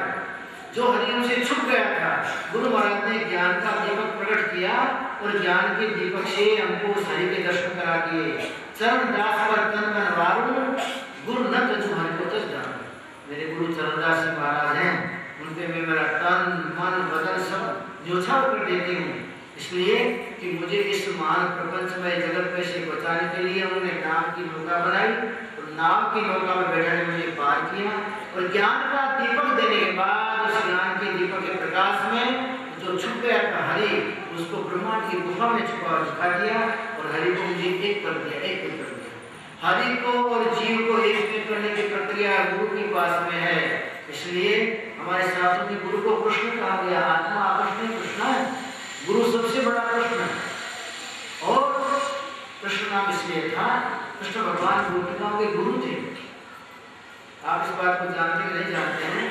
जो हरि हमसे छुप गया था। गुरु महाराज ने ज्ञान का दीपक प्रकट किया और ज्ञान के दीपक से हमको उस हरि के दर्शन करा दिए। चरण दास पर तन मन वारू, गुरु न तजू हरि को तज जान। मेरे गुरु चरणदास जी महाराज हैं, उनपे मैं मेरा तन मन बदन सब न्योछावर कर देती हूँ, इसलिए कि मुझे इस महान प्रपंच में जगत में से बचाने के लिए उन्होंने नाम की नौका बनाई और नाम की नौका में बैठने मुझे पार किया। और ज्ञान का दीपक देने के बाद उस ज्ञान के दीपक के प्रकाश में जो छुप गया था हरि, उसको ब्रह्मांड की गुफा में छुपा दिखा दिया और हरि को मुझे एक कर दिया, एक कर दिया। हरि को और जीव को एक करने की प्रक्रिया गुरु के पास में है। इसलिए हमारे शास्त्रों में गुरु को कृष्ण कहा गया। आत्मा कृष्ण कृष्ण है, गुरु सबसे बड़ा कृष्ण है। और कृष्ण नाम इसलिए था, कृष्ण भगवान गोपिकाओं के गुरु थे। आप इस बात को जानते कि नहीं जानते हैं?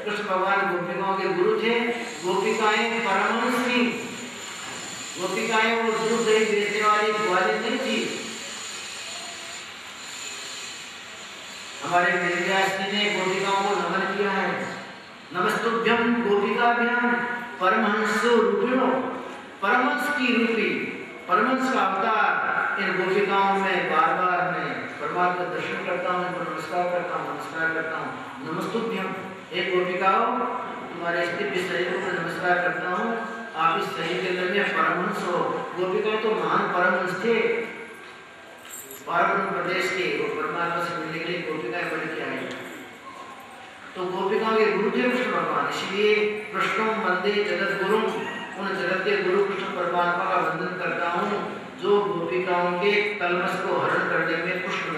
कृष्ण भगवान गोपिकाओं के गुरु थे। गोपिकाएं परमहंस थी, गोपिकाएं वो दूध दही बेचने वाली ग्वालिन नहीं थी। हमारे वेदव्यास जी ने गोपिकाओं को नमन किया है। नमस्तुभ्यं गोपिकाभ्याम परमहंस रूपिणो। परमहंस की रूपी, परमहंस का अवतार इन गोपिकाओं में बार बार में परमात्मा का दर्शन करता हूँ, नमस्कार करता हूँ। नमस्तुभ्यम, एक गोपिकाओं तुम्हारे इस दिव्य शरीर को नमस्कार करता हूँ। आप इस शरीर के अंदर में परमहंस हो। गोपिकाएं तो महान परमहंस थे, पारब्रह्म प्रदेश के, वो परमात्मा से मिलने के लिए गोपिकाएं बन के आई। तो गोपिकाओं के गुरु थे कृष्ण भगवान, इसलिए कृष्णम वंदे जगत गुरु, उन जगत के गुरु कृष्ण परमात्मा का वंदन करता हूँ जो गोपिकाओं के कलमश को हरण करने में पुष्ट